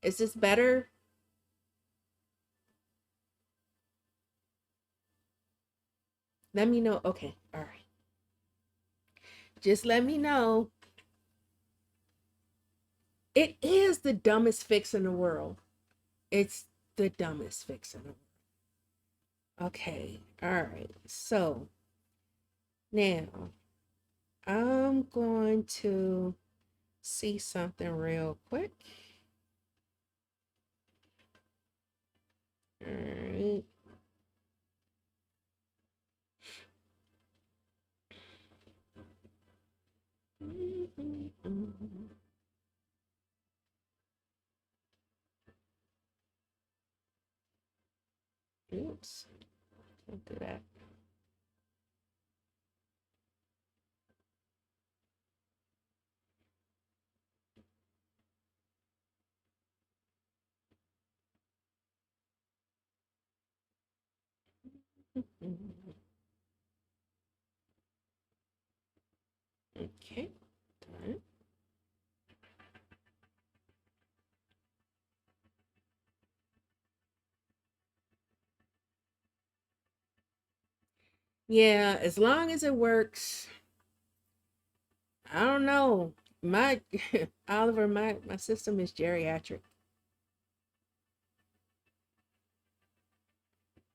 Is this better? Let me know. Okay. All right. Just let me know. It is the dumbest fix in the world. It's the dumbest fix in the world. Okay. All right. So now I'm going to see something real quick. All right. Oops. Don't do that. Okay. Done. Yeah, as long as it works. I don't know. My Oliver, my system is geriatric.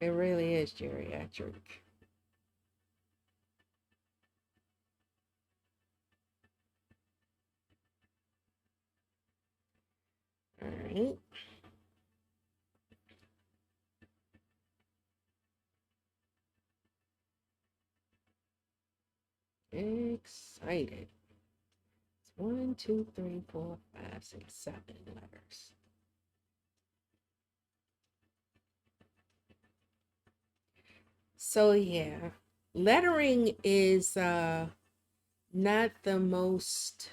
It really is geriatric. All right. Excited. It's one, two, three, four, five, six, seven letters. So yeah, lettering is not the most.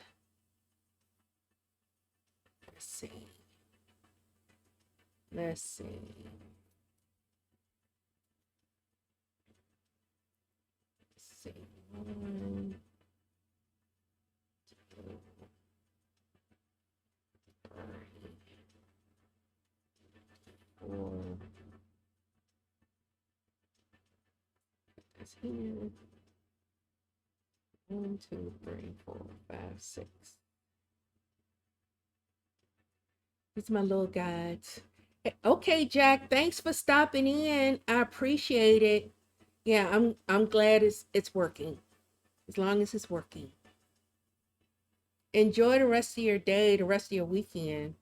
Let's see. Let's see. Let's see. One, two, three, four. That's here. One, two, three, four, five, six. It's my little guides. Okay, Jack. Thanks for stopping in. I appreciate it. Yeah, I'm glad it's working. As long as it's working. Enjoy the rest of your day, the rest of your weekend.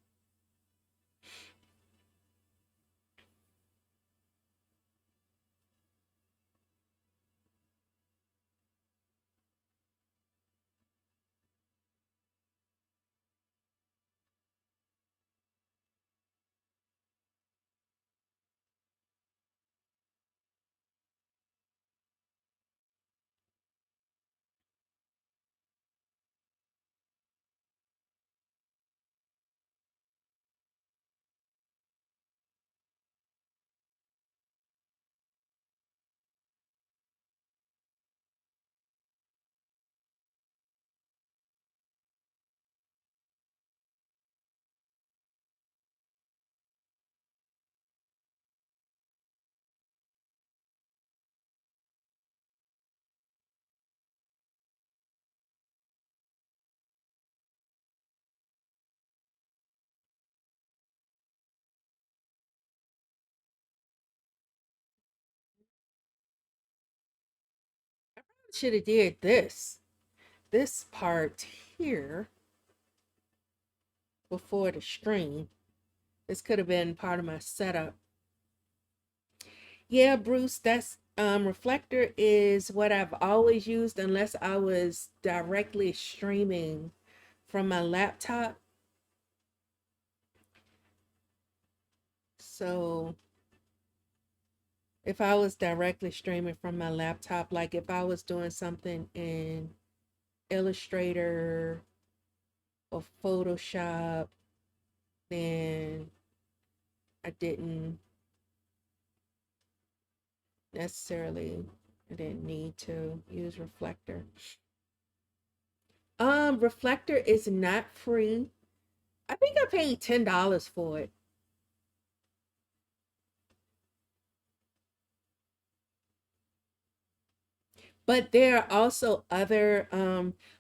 Should have did this part here before the stream. This could have been part of my setup. Yeah, Bruce, that's reflector is what I've always used unless I was directly streaming from my laptop. So if I was directly streaming from my laptop, like if I was doing something in Illustrator or Photoshop, then I didn't necessarily I didn't need to use reflector. Reflector is not free. I think I paid $10 for it. But there are also other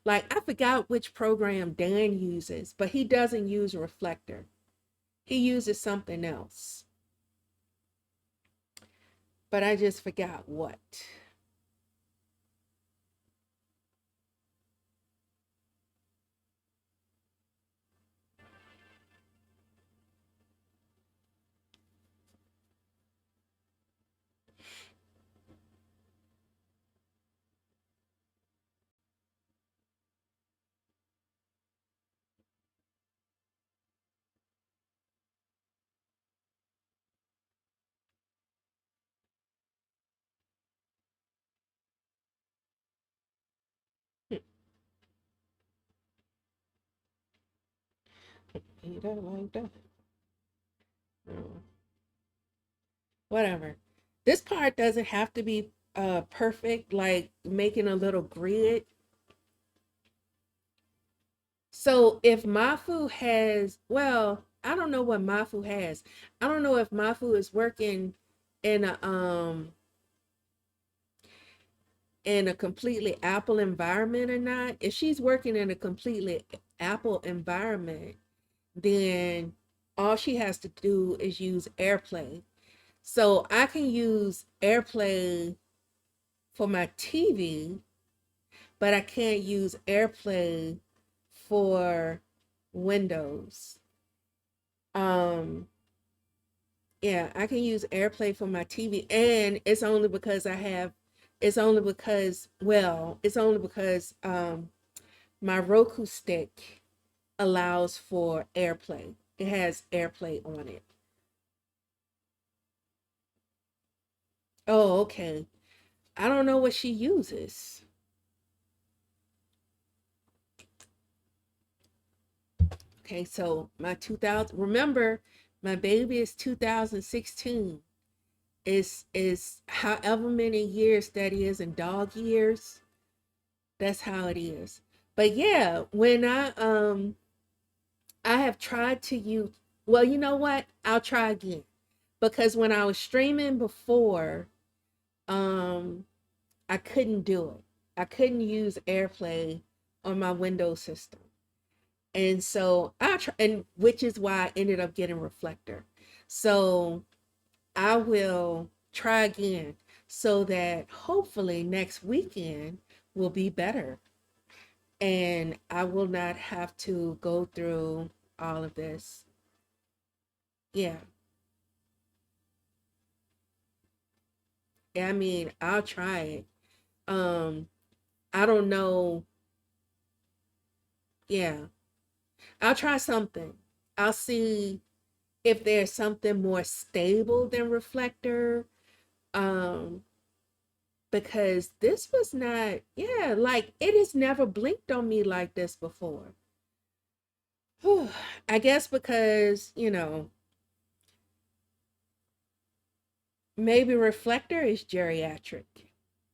like I forgot which program Dan uses, but he doesn't use Reflector. He uses something else. But I just forgot what. He doesn't like that. No. Whatever. This part doesn't have to be perfect, like making a little grid. So if Mafu has, well, I don't know what Mafu has. I don't know if Mafu is working in a completely Apple environment or not. If she's working in a completely Apple environment, then all she has to do is use AirPlay. So I can use AirPlay for my TV, but I can't use AirPlay for Windows. Um, yeah, I can use AirPlay for my TV, and it's only because my Roku stick allows for AirPlay. It has AirPlay on it. Oh, okay. I don't know what she uses. Okay, so my 2000, remember, my baby is 2016. Is however many years that is in dog years. That's how it is. But yeah, when I have tried to use, well, you know what? I'll try again. Because when I was streaming before, um I couldn't do it. I couldn't use AirPlay on my Windows system. And so I try, and which is why I ended up getting Reflector. So I will try again so that hopefully next weekend will be better and I will not have to go through all of this. Yeah. I mean, I'll try it. Um, I don't know. Yeah. I'll try something. I'll see if there's something more stable than Reflector. Um, because this was not, yeah, like it has never blinked on me like this before. Whew. I guess because, maybe Reflector is geriatric.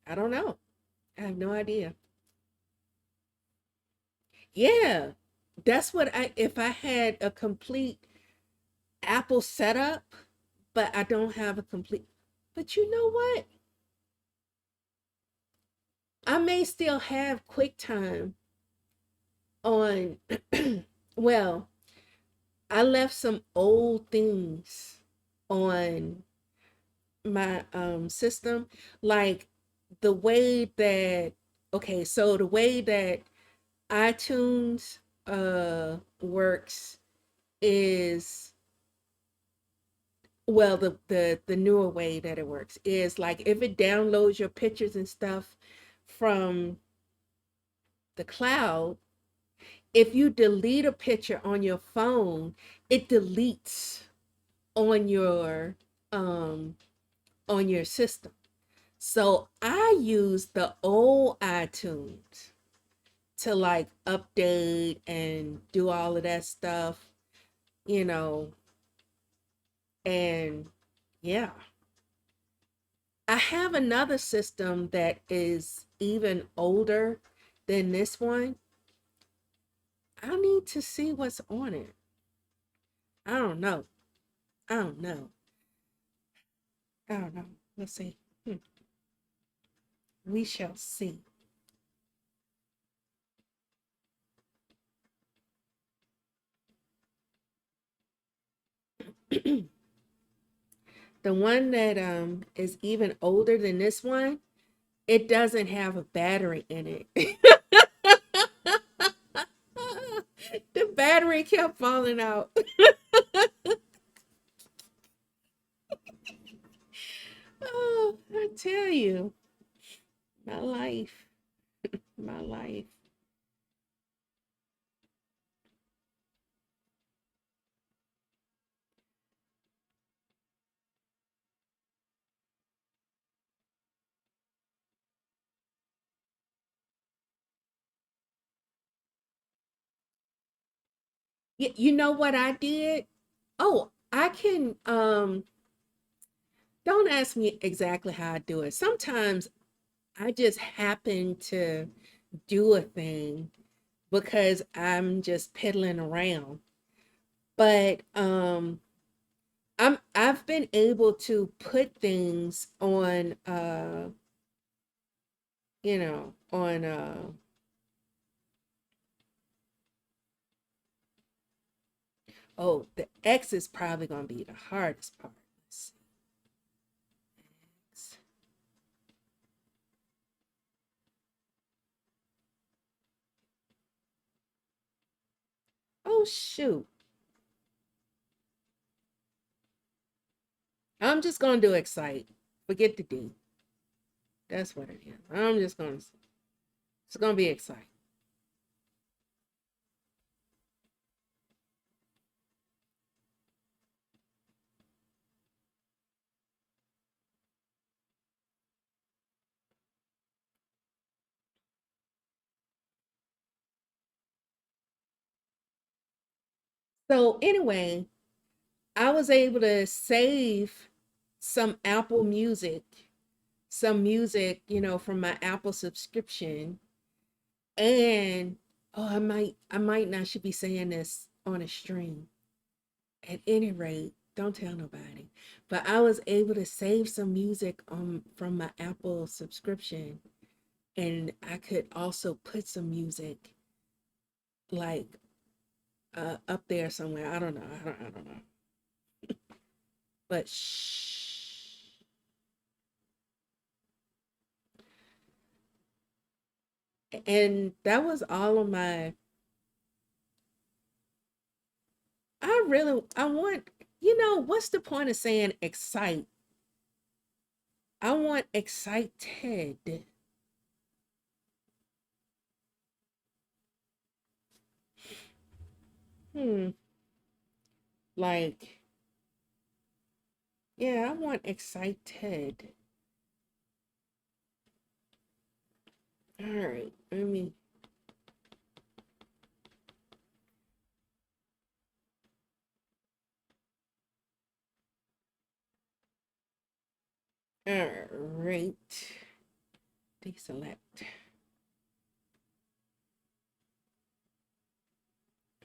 I don't know. I have no idea. Yeah, that's what if I had a complete Apple setup, but I don't have a complete, but you know what? I may still have QuickTime on, well, I left some old things on my system, like the way that, okay, so the way that iTunes works is, well, the newer way that it works is like if it downloads your pictures and stuff from the cloud, if you delete a picture on your phone, it deletes on your um on your system. So I use the old iTunes to like update and do all of that stuff, you know, and yeah. I have another system that is even older than this one. I need to see what's on it. I don't know. I don't know. I don't know. Let's see. Hmm. We shall see. The one that is even older than this one, it doesn't have a battery in it. The battery kept falling out. Oh, I tell you, my life, my life. You know what I did? Oh, I can don't ask me exactly how I do it. Sometimes I just happen to do a thing because I'm just piddling around. But I've been able to put things on on oh, the X is probably gonna be the hardest part. Let's see. X. Oh shoot. I'm just gonna do excite. Forget the D. That's what it is. It's gonna be excite. So anyway, I was able to save some Apple Music, some music, from my Apple subscription. And oh, I might not should be saying this on a stream. At any rate, don't tell nobody. But I was able to save some music from my Apple subscription, and I could also put some music like up there somewhere. I don't know. I don't know. But shh. And that was all of my I want, what's the point of saying excite? I want excited. Hmm. Like, yeah, I want excited. All right. All right. Deselect.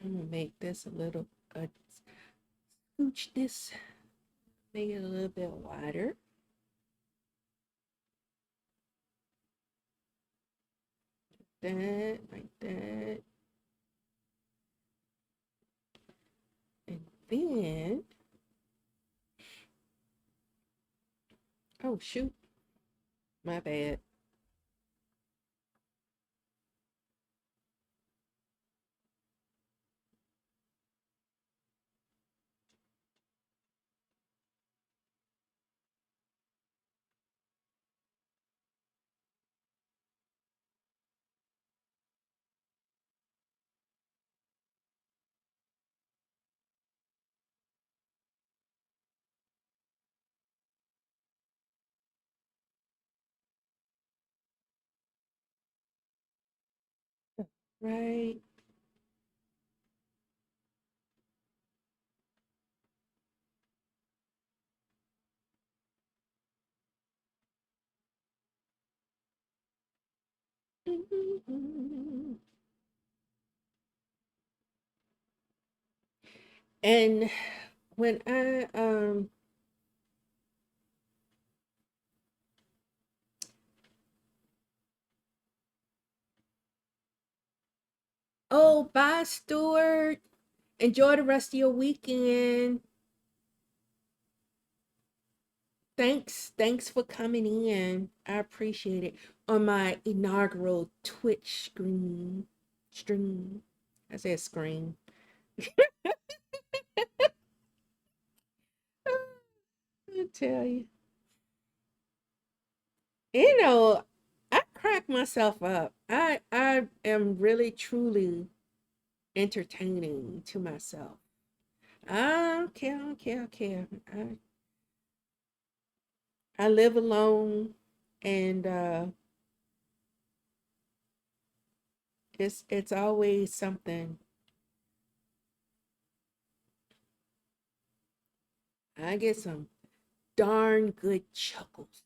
I'm gonna make this a little, scooch this, make it a little bit wider. That, like that. And then, oh shoot, my bad. Right. And when oh, bye, Stuart. Enjoy the rest of your weekend. Thanks for coming in. I appreciate it. On my inaugural Twitch stream. I said screen. I tell you. You know, I crack myself up. I am really truly entertaining to myself. I don't care, I don't care. I live alone, and it's always something. I get some darn good chuckles.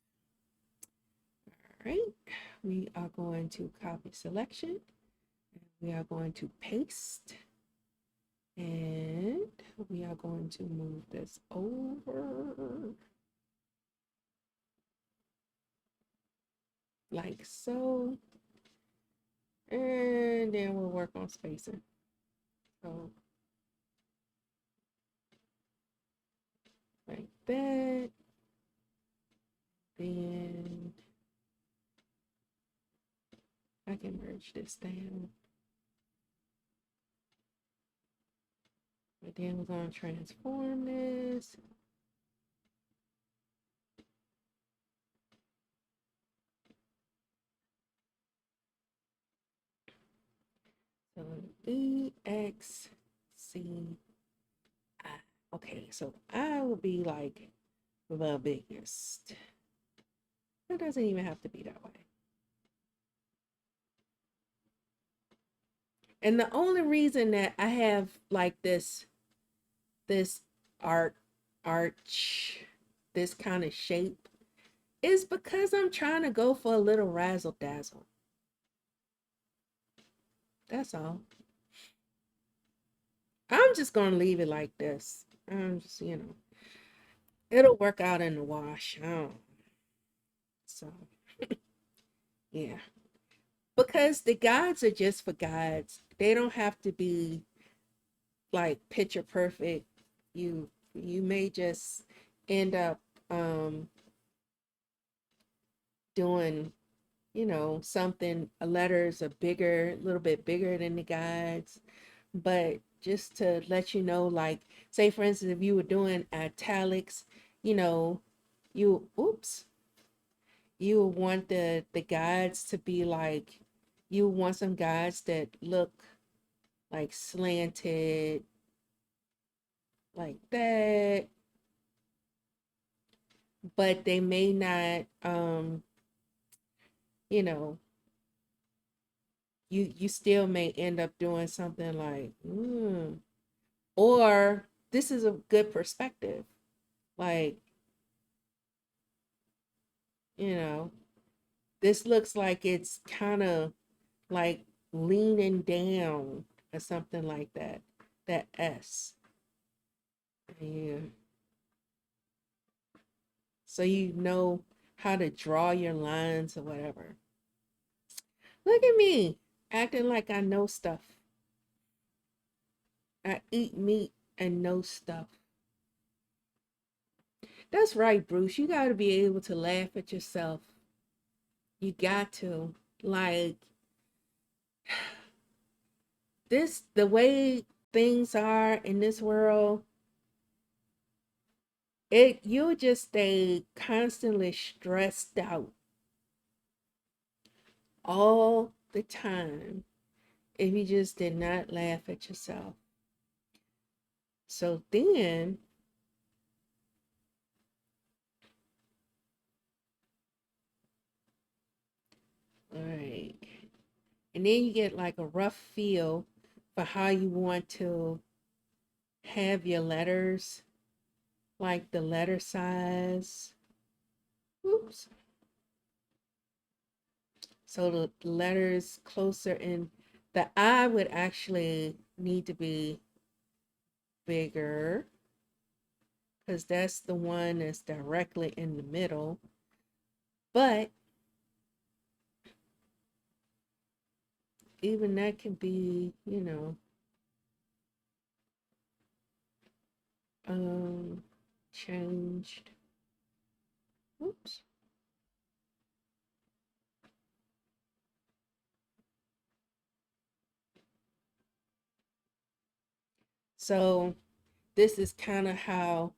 All right, we are going to copy selection. We are going to paste, and we are going to move this over like so. And then we'll work on spacing. So like that. Then I can merge this down. But then we're going to transform this. So EXCI. Okay, so I will be like the biggest. It doesn't even have to be that way. And the only reason that I have like this art arch, this kind of shape is because I'm trying to go for a little razzle dazzle. That's all. I'm just gonna leave it like this. I'm just, it'll work out in the wash. Oh, so yeah, because the guides are just for guides. They don't have to be like picture perfect. You may just end up doing, something. Letters are bigger, a little bit bigger than the guides, but just to let you know, like, say for instance, if you were doing italics, you know, you oops, you want the guides to be like, you want some guides that look like slanted like that, but they may not, you know, you still may end up doing something like, or this is a good perspective, like, you know, this looks like it's kind of like leaning down or something like that. That S. Yeah. So you know how to draw your lines or whatever. Look at me acting like I know stuff. I eat meat and know stuff. That's right, Bruce. You got to be able to laugh at yourself. You got to. Like, the way things are in this world, you'll just stay constantly stressed out all the time if you just did not laugh at yourself. So then, all right, and then you get like a rough feel for how you want to have your letters, like the letter size. Oops. So the letters closer in, the I would actually need to be bigger because that's the one that's directly in the middle. But even that can be, um, changed. Oops. So this is kind of how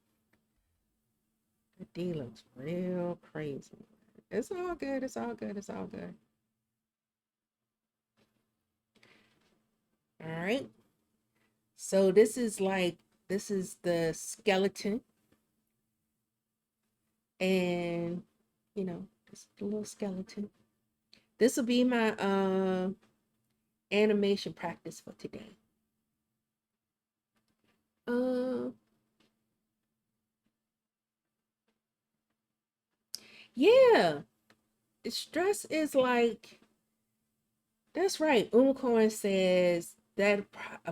the D looks real crazy. It's all good. It's all good. It's all good. All right. So this is the skeleton, and just a little skeleton. This will be my animation practice for today. Uh, yeah, stress is like that's right. Unicorn says that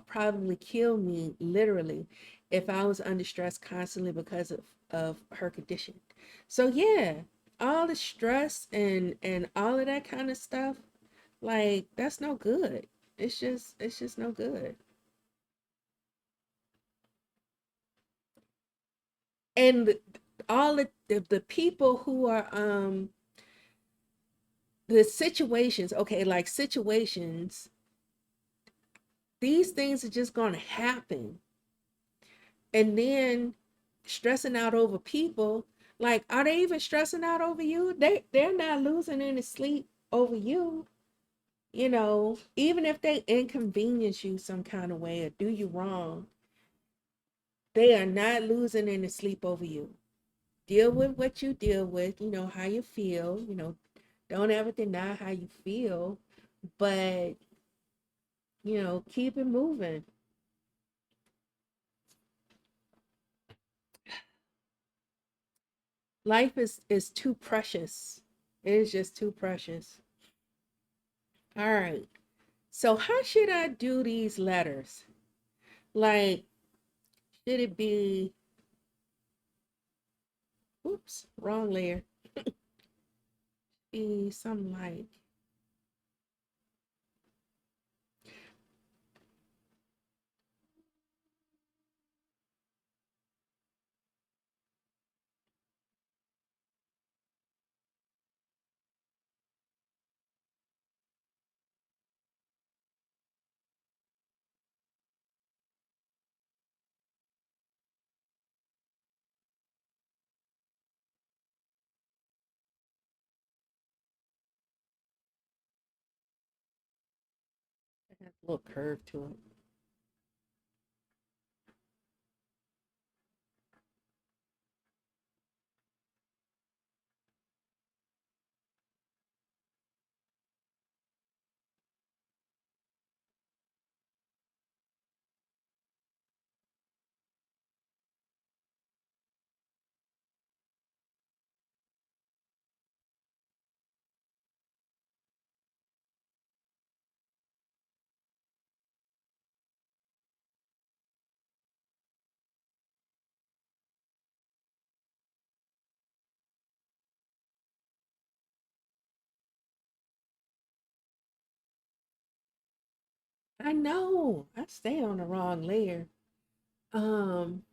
probably kill me literally if I was under stress constantly because of her condition. So yeah, all the stress and all of that kind of stuff, like that's no good. It's just no good. And all the people who are the situations, okay, like situations, these things are just going to happen. And then stressing out over people, like are they even stressing out over you? They're not losing any sleep over you. Even if they inconvenience you some kind of way or do you wrong, they are not losing any sleep over you. Deal with what you deal with, how you feel, don't ever deny how you feel, but keep it moving. Life is too precious. It is just too precious. All right. So how should I do these letters? Like, should it be, oops, wrong layer. Be something like, it has a little curve to it. I know. I stay on the wrong layer. Um,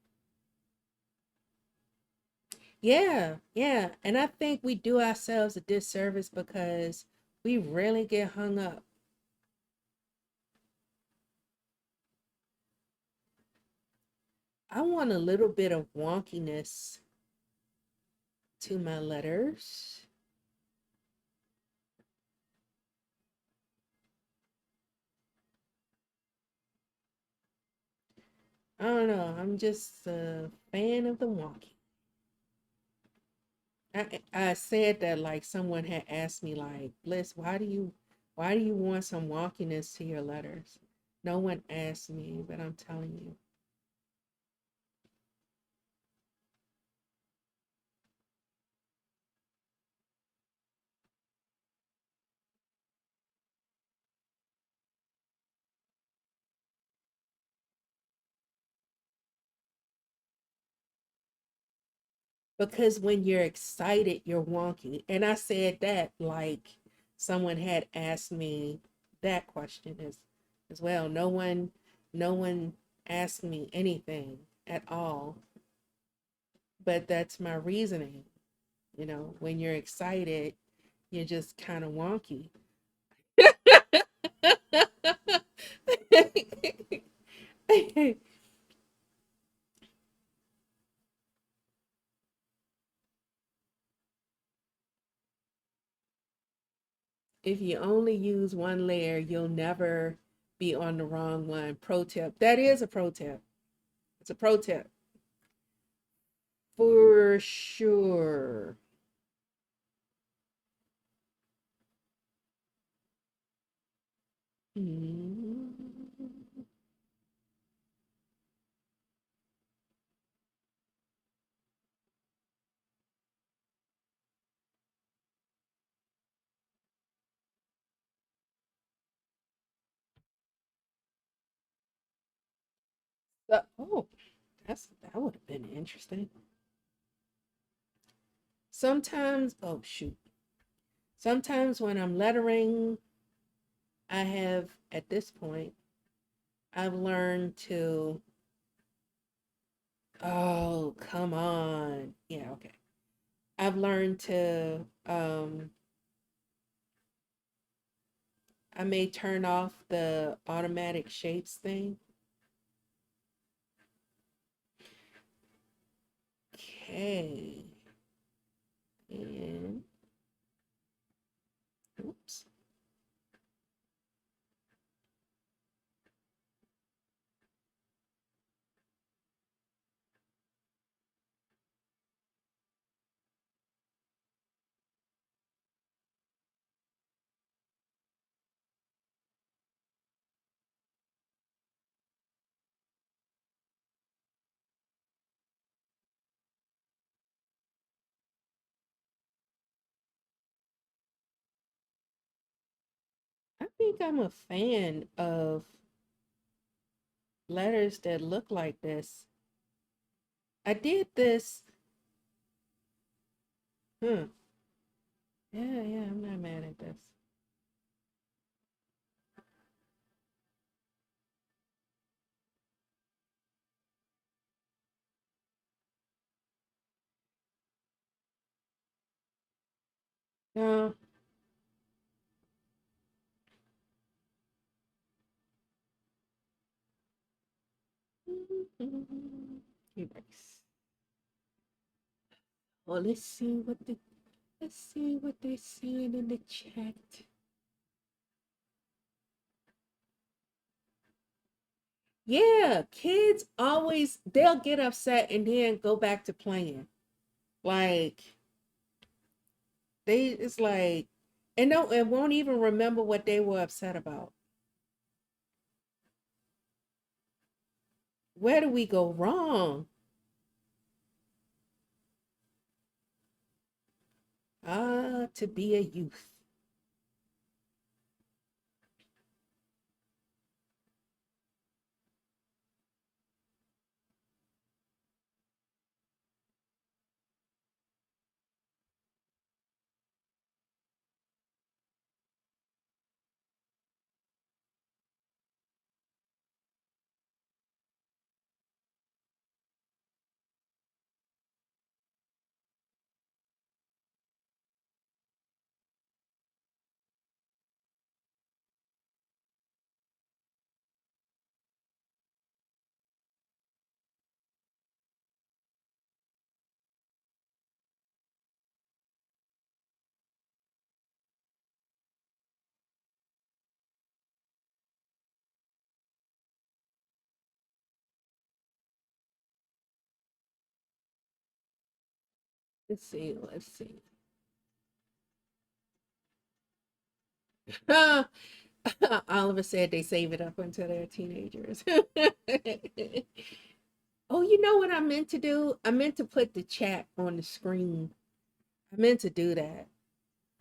yeah, yeah. And I think we do ourselves a disservice because we really get hung up. I want a little bit of wonkiness to my letters. I don't know. I'm just a fan of the wonky. I said that like someone had asked me like, Bliss, why do you want some wonkiness to your letters? No one asked me, but I'm telling you. Because when you're excited, you're wonky. And I said that like someone had asked me that question as well. No one asked me anything at all, but that's my reasoning. When you're excited, you're just kind of wonky. If you only use one layer, you'll never be on the wrong one. Pro tip. That is a pro tip. It's a pro tip. For sure. Mm. Oh, that would have been interesting. Sometimes, oh shoot. Sometimes when I'm lettering, I have at this point, I've learned to, oh, come on. Yeah, okay. I've learned to, I may turn off the automatic shapes thing. Okay. And, oops. I think I'm a fan of letters that look like this. I did this. Hmm. Yeah, yeah, I'm not mad at this. No. Erase. Well, let's see what they're saying in the chat. Yeah, kids always they'll get upset and then go back to playing. Like they it's like and no and won't even remember what they were upset about. Where do we go wrong? Ah, to be a youth. Let's see, let's see. Oliver said they save it up until they're teenagers. Oh, you know what I meant to do? I meant to put the chat on the screen. I meant to do that.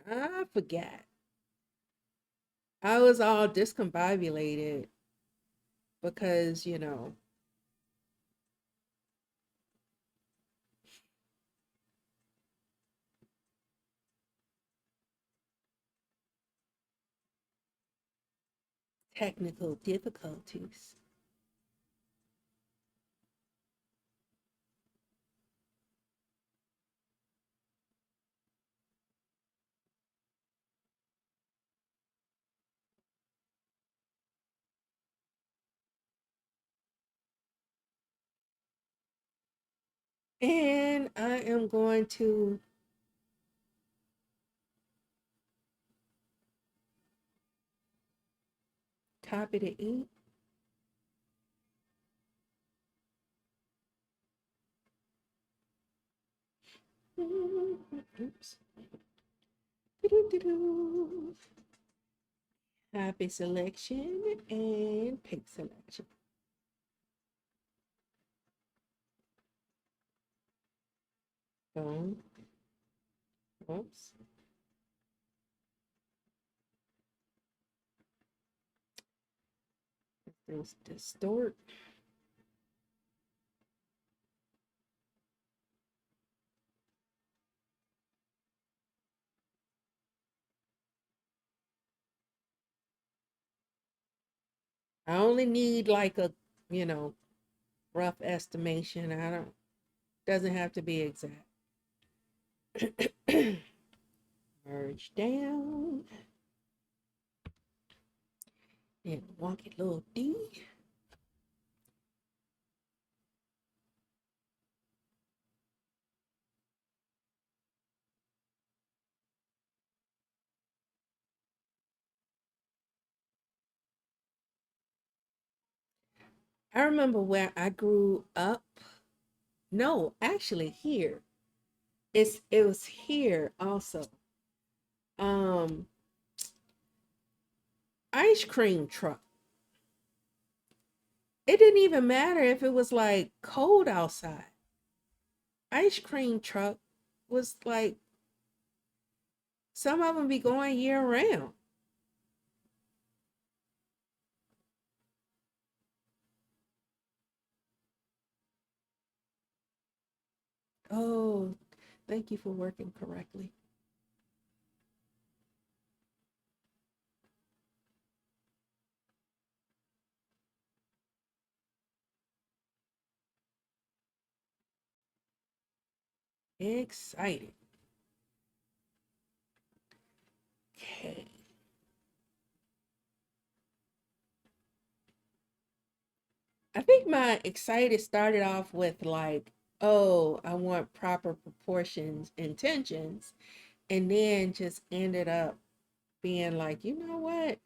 I forgot. I was all discombobulated because, technical difficulties. And I am going to copy the ink. Oops. Copy selection and paste selection. Boom. Oops. Let's distort. I only need like a, you know, rough estimation. I don't, doesn't have to be exact. Merge down. And wonky little D. I remember where I grew up. No, actually here. It was here also. Um, ice cream truck. It didn't even matter if it was like cold outside. Ice cream truck was like some of them be going year round. Oh, thank you for working correctly. Excited. Okay. I think my excited started off with like, oh, I want proper proportions, intentions, and then just ended up being like, you know what?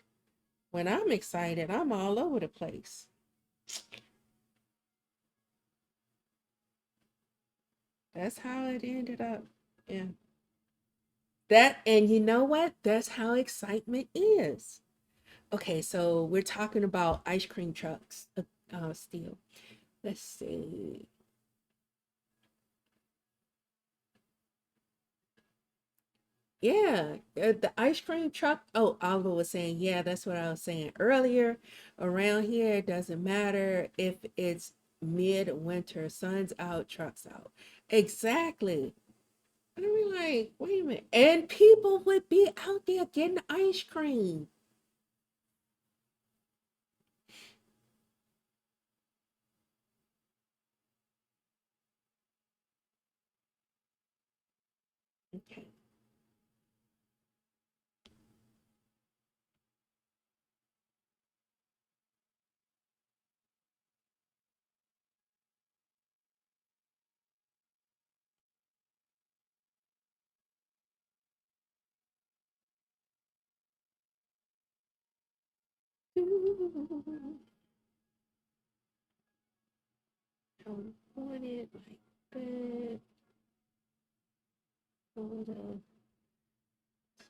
When I'm excited, I'm all over the place. That's how it ended up. Yeah. That, and you know what? That's how excitement is. Okay, so we're talking about ice cream trucks still. Let's see. Yeah, the ice cream truck. Oh, Oliver was saying, yeah, that's what I was saying earlier. Around here, it doesn't matter if it's midwinter, sun's out, truck's out. Exactly. And I'm like, wait a minute. And people would be out there getting ice cream. Okay. I'll put it like that. Sort of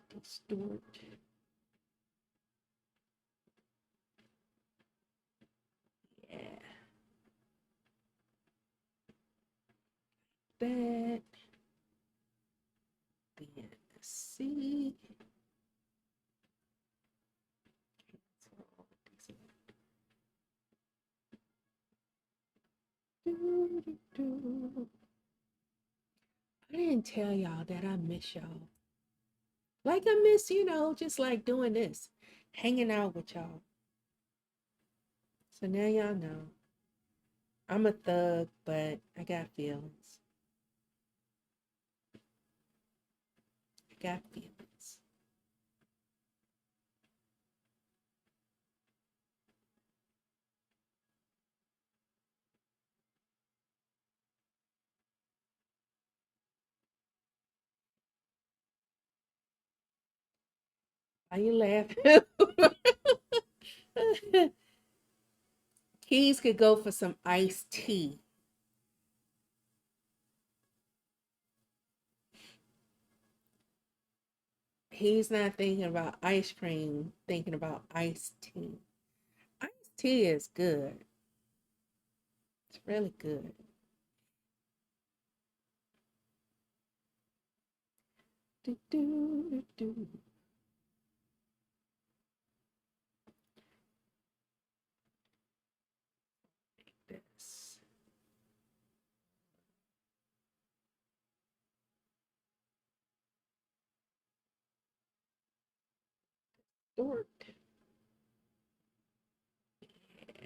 distort. Yeah, that. Then C. I didn't tell y'all that I miss y'all. Like I miss, just like doing this, hanging out with y'all. So now y'all know I'm a thug, but I got feelings. I got feelings. Are you laughing? Keys could go for some iced tea. He's not thinking about ice cream, thinking about iced tea. Iced tea is good. It's really good. Do, do, do, do. This. Dork. Yeah.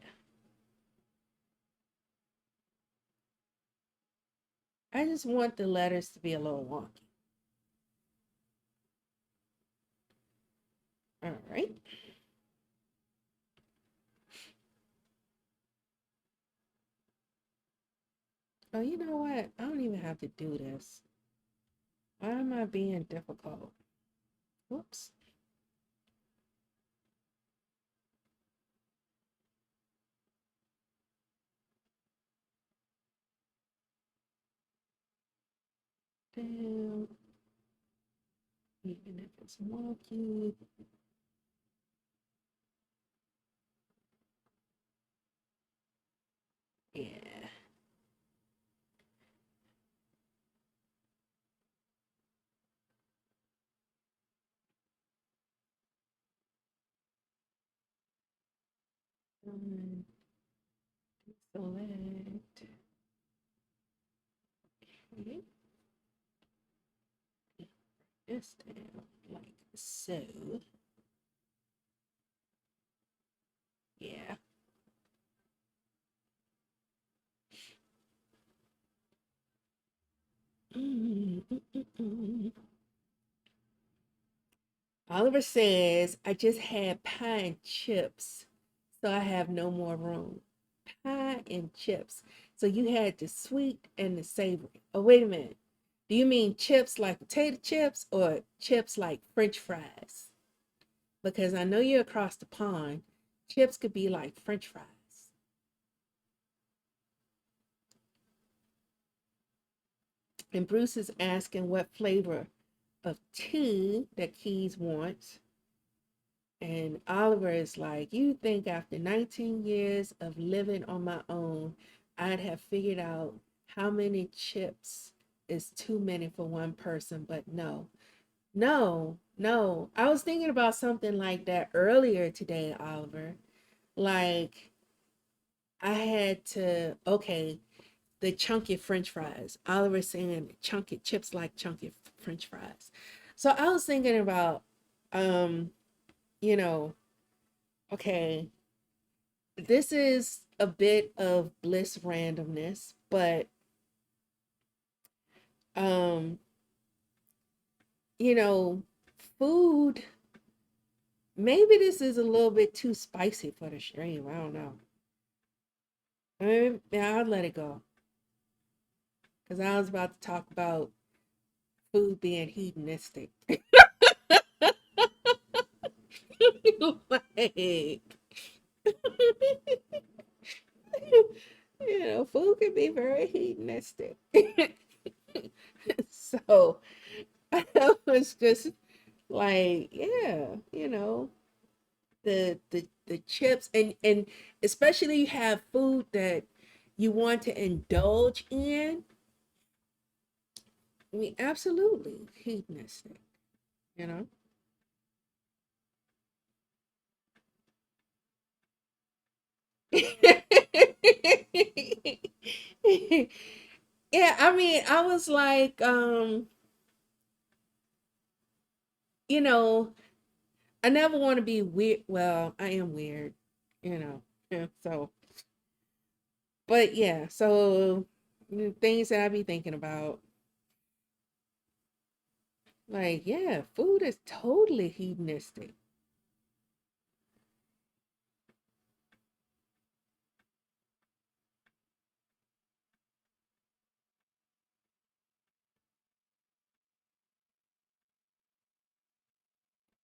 I just want the letters to be a little wonky. All right. Oh, you know what? I don't even have to do this. Why am I being difficult? Whoops. Damn. Even if it's wonky. Yeah. Select. Okay. This down like so. Yeah. Mm, mm, mm, mm. Oliver says, I just had pie and chips, so I have no more room. Pie and chips. So you had the sweet and the savory. Oh, wait a minute. Do you mean chips like potato chips or chips like French fries? Because I know you're across the pond. Chips could be like French fries. And Bruce is asking what flavor of tea that Keys wants. And Oliver is like, you think after 19 years of living on my own, I'd have figured out how many chips is too many for one person, but no, no, no. I was thinking about something like that earlier today, Oliver. Like, I had to, okay, the chunky French fries. Oliver saying chunky chips like chunky French fries. So I was thinking about, um, you know, okay, this is a bit of bliss randomness, but um, you know, food, maybe this is a little bit too spicy for the stream. I don't know. Yeah, I'll let it go. Because I was about to talk about food being hedonistic. Like, food can be very hedonistic. So I was just like, yeah, the chips and especially you have food that you want to indulge in. I mean, absolutely hedonistic, you know. Yeah, I mean, I was like, you know, I never want to be weird. Well, I am weird, you know. So, but yeah, so things that I be thinking about, like, yeah, food is totally hedonistic.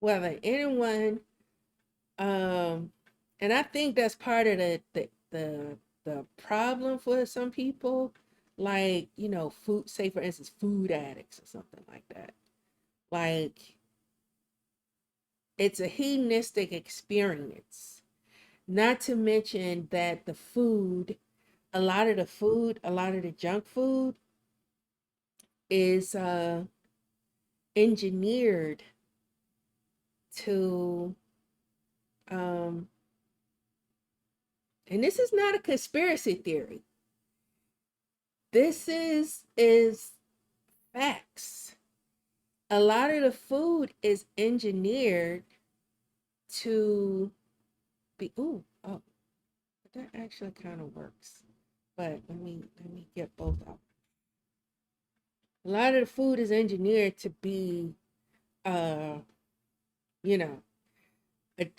Whether anyone, um, and I think that's part of the problem for some people, like, food, say for instance, food addicts or something like that. Like, it's a hedonistic experience. Not to mention that a lot of the junk food is engineered to, um, and this is not a conspiracy theory. This is facts. A lot of the food is engineered to be, ooh, oh, that actually kind of works. But let me get both out. A lot of the food is engineered to be, uh, you know,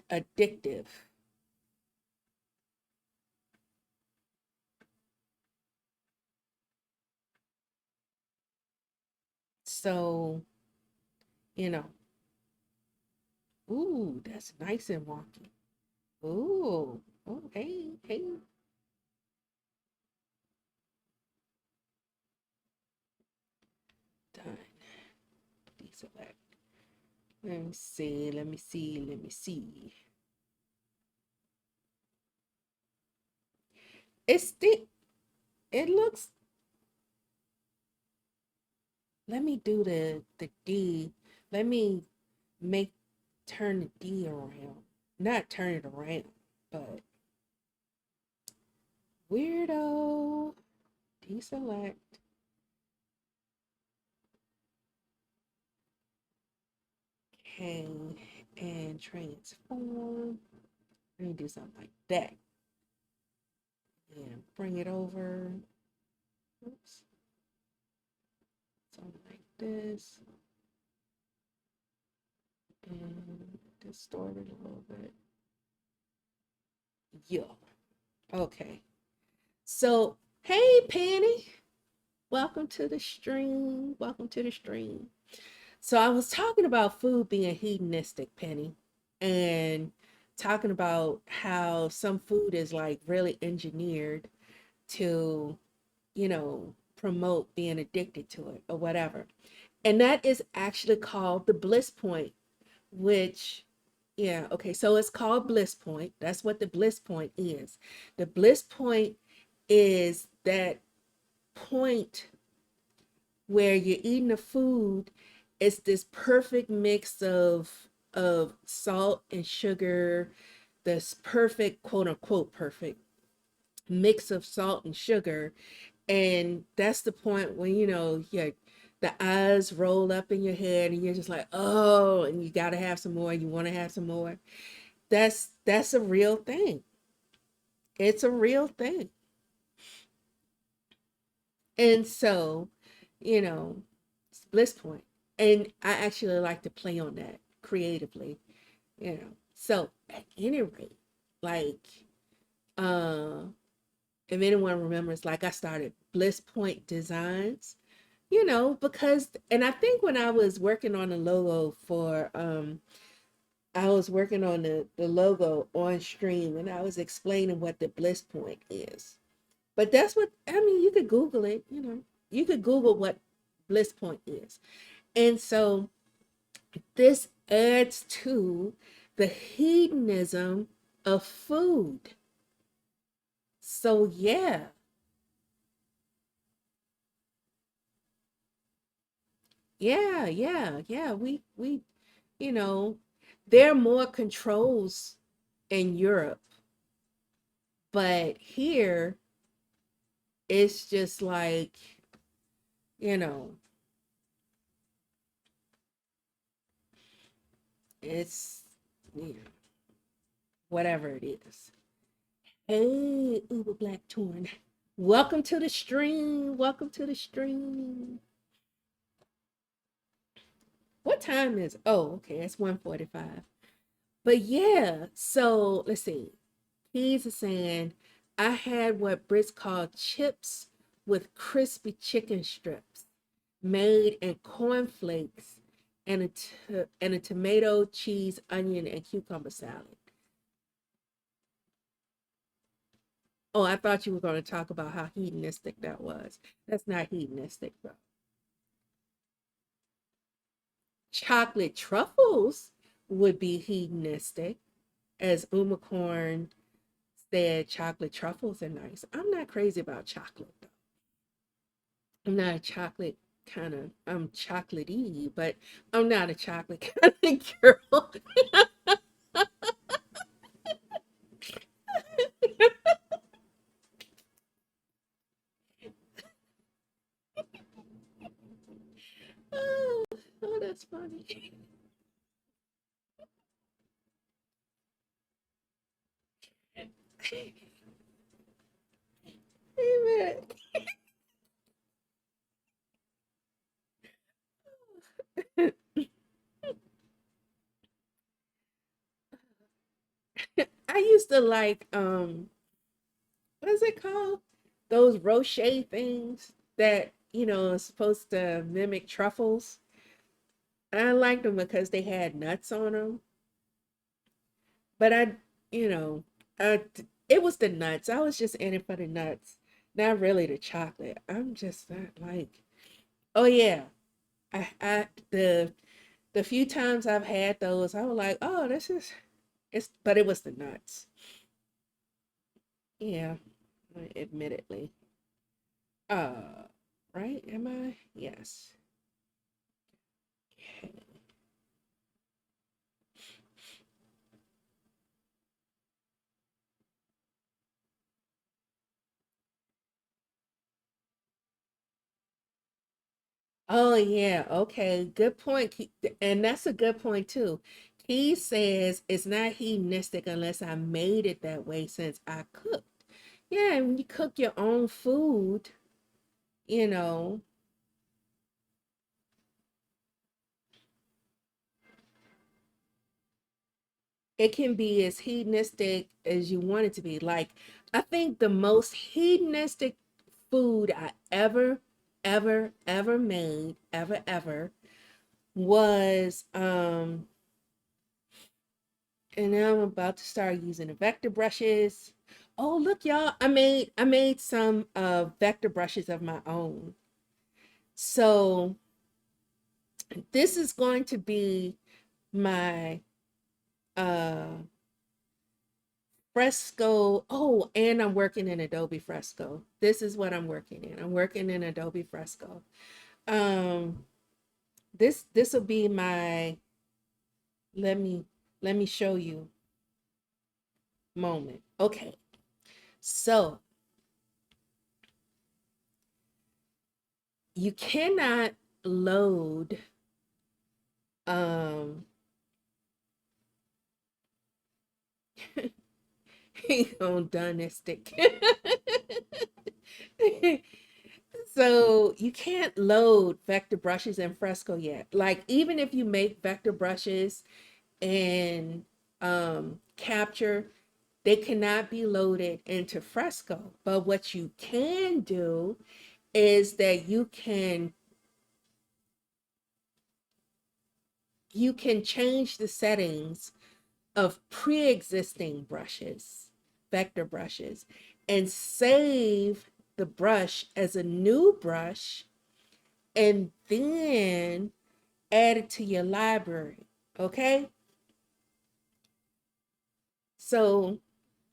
addictive. So, you know, ooh, that's nice and wonky. Ooh, oh, hey, hey, done. Deselect. Let me see, let me see, let me see. It's the, it looks, let me do the D. Let me make, turn the D around. Not turn it around, but weirdo. Deselect. Okay, and transform. Let me do something like that. And bring it over. Oops. Something like this. And distort it a little bit. Yeah. Okay. So, hey, Penny. Welcome to the stream. Welcome to the stream. So, I was talking about food being hedonistic, Penny, and talking about how some food is like really engineered to, promote being addicted to it or whatever. And that is actually called the bliss point, which, yeah, okay, so it's called bliss point. That's what the bliss point is. The bliss point is that point where you're eating the food. It's this perfect mix of salt and sugar, this perfect, quote unquote perfect mix of salt and sugar. And that's the point when, the eyes roll up in your head and you're just like, oh, and you got to have some more, you want to have some more. That's a real thing. It's a real thing. And so, you know, it's bliss point. And I actually like to play on that creatively. So at any rate, like, uh if anyone remembers, like, I started Bliss Point Designs, because, and I think when I was working on the logo for, I was working on the logo on stream and I was explaining what the Bliss Point is. But that's what, I mean, you could Google it. You could Google what Bliss Point is. And so this adds to the hedonism of food. So yeah, yeah. We, you know, there are more controls in Europe, but here it's just like, you know, it's, you know, whatever it is. Hey, Uber Black Torn. Welcome to the stream. Welcome to the stream. What time is? Oh, okay, it's 1:45. But yeah, so let's see. He's saying I had what Brits call chips with crispy chicken strips made in cornflakes and and a tomato, cheese, onion, and cucumber salad. Oh, I thought you were going to talk about how hedonistic that was. That's not hedonistic, bro. Chocolate truffles would be hedonistic, as Umacorn said. Chocolate truffles are nice. I'm not crazy about chocolate though. I'm not a chocolate kind of. I'm chocolatey, but I'm not a chocolate kind of girl. Oh, oh, that's funny. Amen. I used to like what's it called? Those rocher things that, are supposed to mimic truffles. I liked them because they had nuts on them. But you know, I, it was the nuts. I was just in it for the nuts, not really the chocolate. I'm just not like, oh yeah. The few times I've had those, I was like, oh, but it was the nuts. Yeah, admittedly. Uh, right? Am I? Yes. Okay. Oh yeah, okay. Good point. And that's a good point too. He says it's not hedonistic unless I made it that way since I cooked. Yeah, when you cook your own food, you know, it can be as hedonistic as you want it to be. Like, I think the most hedonistic food I ever made, ever, was and now I'm about to start using the vector brushes. Oh, look, y'all. I made some vector brushes of my own. So this is going to be my uh Fresco. Oh, and I'm working in Adobe Fresco. This is what I'm working in. I'm working in Adobe Fresco. Um this will be my let me let me show you moment. Okay. So, you cannot load um he on done stick. So you can't load vector brushes in Fresco yet. Like, even if you make vector brushes and capture, they cannot be loaded into Fresco. But what you can do is that you can change the settings of pre-existing brushes, vector brushes, and save the brush as a new brush, and then add it to your library. Okay? So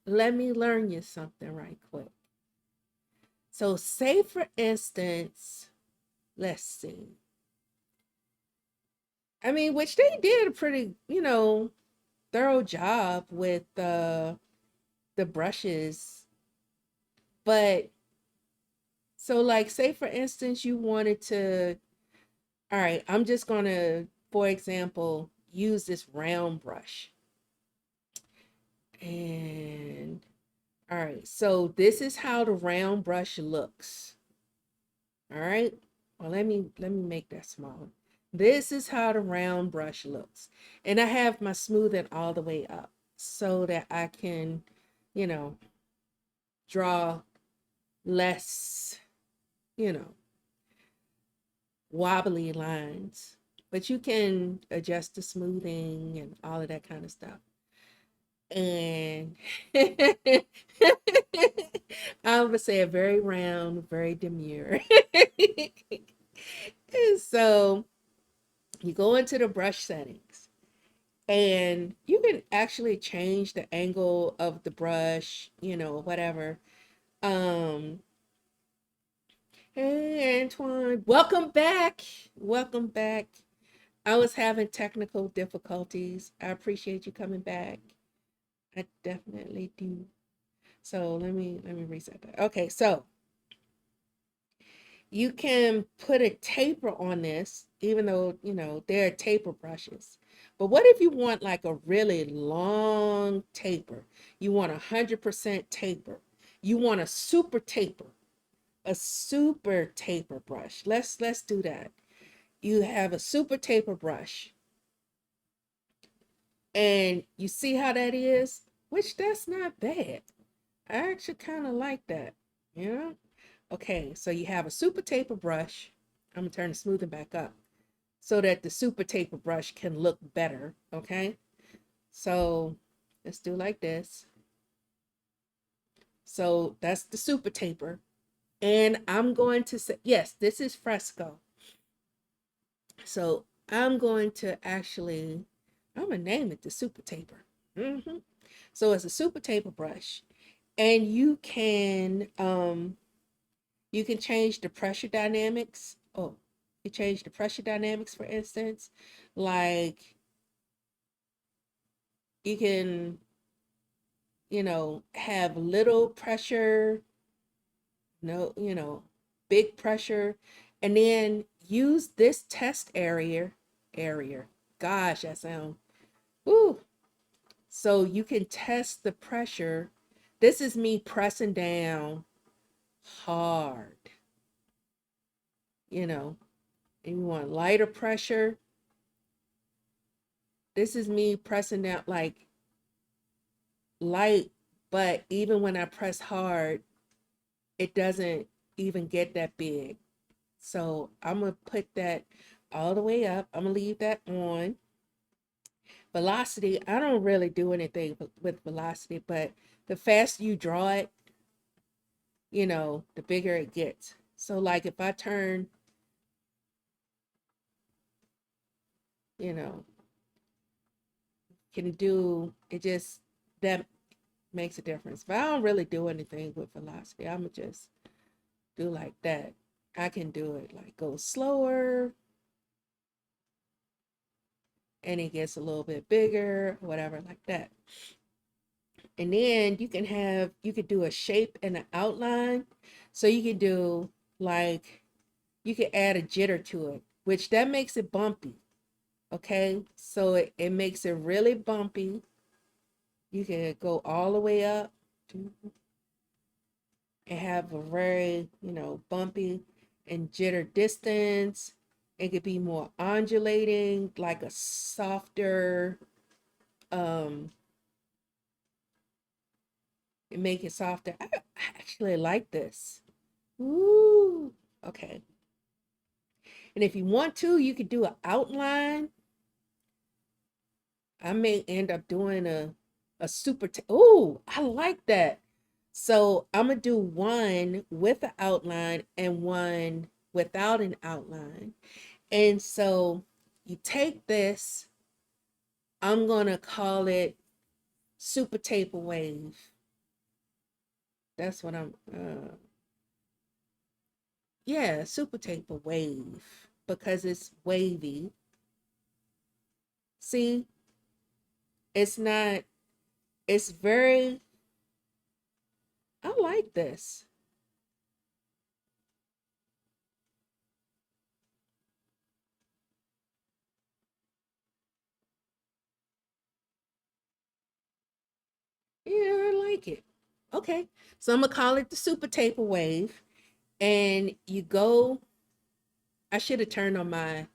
let me learn you something right quick. So say for instance, let's see. I mean, which they did a pretty, thorough job with the brushes. But so, like, say for instance you wanted to, all right, I'm just gonna, for example, use this round brush. And All right, so this is how the round brush looks. All right. Well, let me make that smaller. This is how the round brush looks. And I have my smoothing all the way up so that I can, you know, draw less, you know, wobbly lines. But you can adjust the smoothing and all of that kind of stuff. And I would say a very round, very demure. And so you go into the brush settings and you can actually change the angle of the brush, whatever. Um, hey Antoine, welcome back. Welcome back. I was having technical difficulties. I appreciate you coming back. I definitely do. So let me reset that. Okay, so you can put a taper on this, even though, there are taper brushes. But what if you want like a really long taper? You want 100% taper. You want a super taper brush. Let's do that. You have a super taper brush. And you see how that is? Which that's not bad. I actually kind of like that, you know? Okay, so you have a super taper brush. I'm gonna turn the smoothing back up so that the super taper brush can look better, okay? So let's do like this. So that's the super taper. And I'm going to say, yes, this is fresco. So I'm going to actually, I'm gonna name it the super taper. So it's a super taper brush. And you can change the pressure dynamics. Oh, you change the pressure dynamics, for instance. Like you can, have little pressure, no, big pressure, and then use this test area. Gosh, that sound, ooh. So you can test the pressure. This is me pressing down hard, you know, and you want lighter pressure. This is me pressing down like light, but even when I press hard, it doesn't even get that big. So I'm gonna put that all the way up. I'm gonna leave that on. Velocity, I don't really do anything with velocity, but the faster you draw it, the bigger it gets. So like if I turn, you know, can do it, just that makes a difference. But I don't really do anything with velocity. I'm gonna just do like that. I can do it like go slower and it gets a little bit bigger, whatever, like that. And then you could do a shape and an outline. So you could do like, you could add a jitter to it, which that makes it bumpy. Okay. So it makes it really bumpy. You can go all the way up and have a very, bumpy and jitter distance. It could be more undulating, like a softer, um, make it softer. I actually like this. Ooh. Okay. And if you want to, you could do an outline. I may end up doing a super. Oh, I like that. So I'm gonna do one with an outline and one without an outline. And so you take this. I'm gonna call it super taper wave. That's what I'm. Yeah, super taper wave because it's wavy. See, it's not. It's very. I like this. Yeah, I like it. Okay, so I'm gonna call it the super taper wave. And you go, I should have turned on my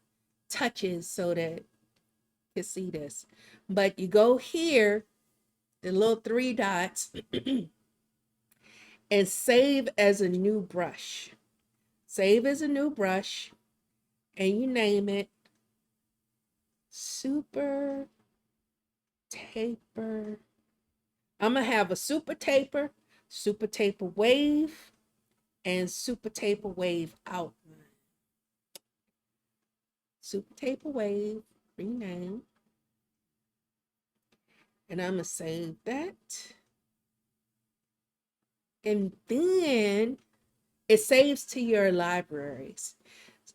touches so that you can see this. But you go here, the little three dots, and save as a new brush. Save as a new brush, and you name it super taper. I'm gonna have a super taper wave, and super taper wave outline. Super taper wave, rename, and I'm gonna save that. And then it saves to your libraries.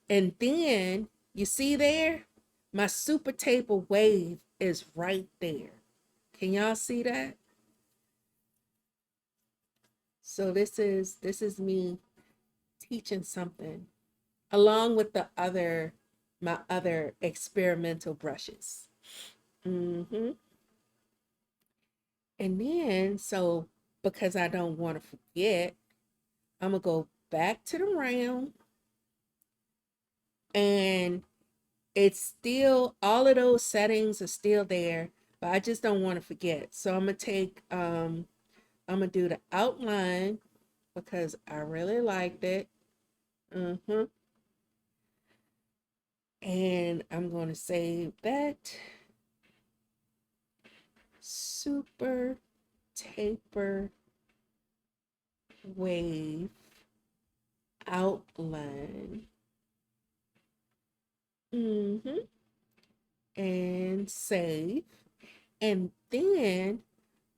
And then you see there, my super taper wave is right there. Can y'all see that? So this is me teaching something along with the other my other experimental brushes. Mm-hmm. And then so because I don't want to forget, I'm gonna go back to the round, and it's still all of those settings are still there, but I just don't want to forget. So I'm gonna take I'm gonna do the outline because I really liked it. Mm-hmm. And I'm gonna save that super taper wave outline. Mm-hmm. And save. And then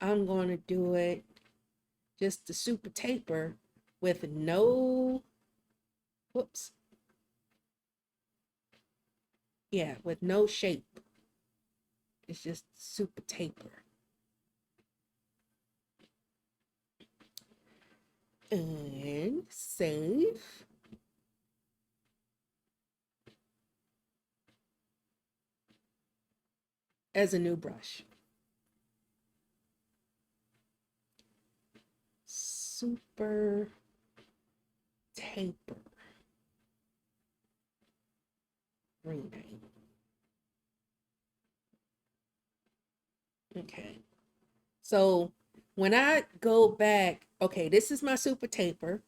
I'm gonna do it just the super taper with no, whoops, yeah, with no shape. It's just super taper. And save as a new brush. Super taper. Rename. Okay. So when I go back, okay, this is my super taper.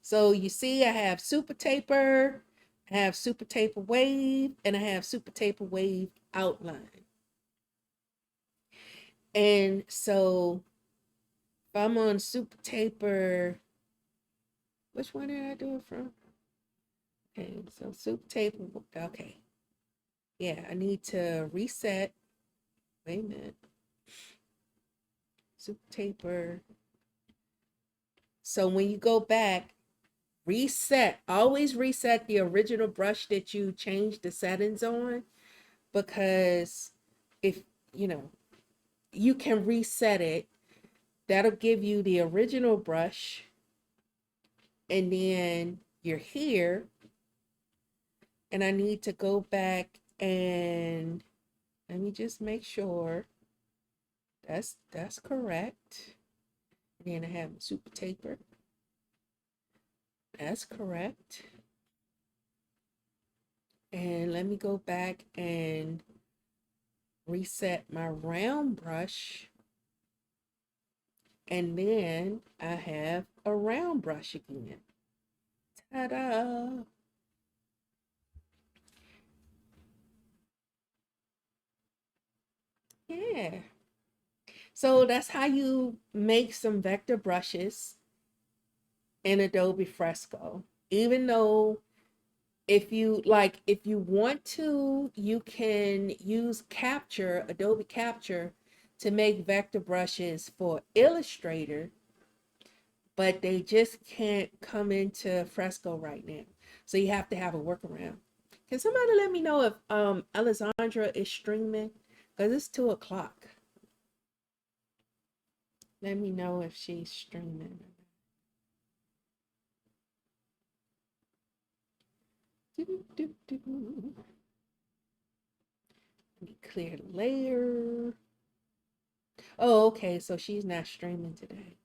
So you see I have super taper, I have super taper wave, and I have super taper wave outline. And so if I'm on super taper, which one did I do it from? Okay, so super taper, okay. Yeah, I need to reset. Wait a minute. Super taper. So when you go back, reset, always reset the original brush that you changed the settings on, because if you know, you can reset it. That'll give you the original brush, and then you're here, and I need to go back and let me just make sure that's correct. And then I have super taper. That's correct. And let me go back and reset my round brush. And then I have a round brush again. Ta-da! Yeah. So that's how you make some vector brushes in Adobe Fresco. Even though if you want to, you can use Capture, Adobe Capture, to make vector brushes for Illustrator, but they just can't come into Fresco right now. So you have to have a workaround. Can somebody let me know if Alessandra is streaming? Because it's 2 o'clock. Let me know if she's streaming. Doo, doo, doo. Let me clear the layer. Oh, okay. So she's not streaming today.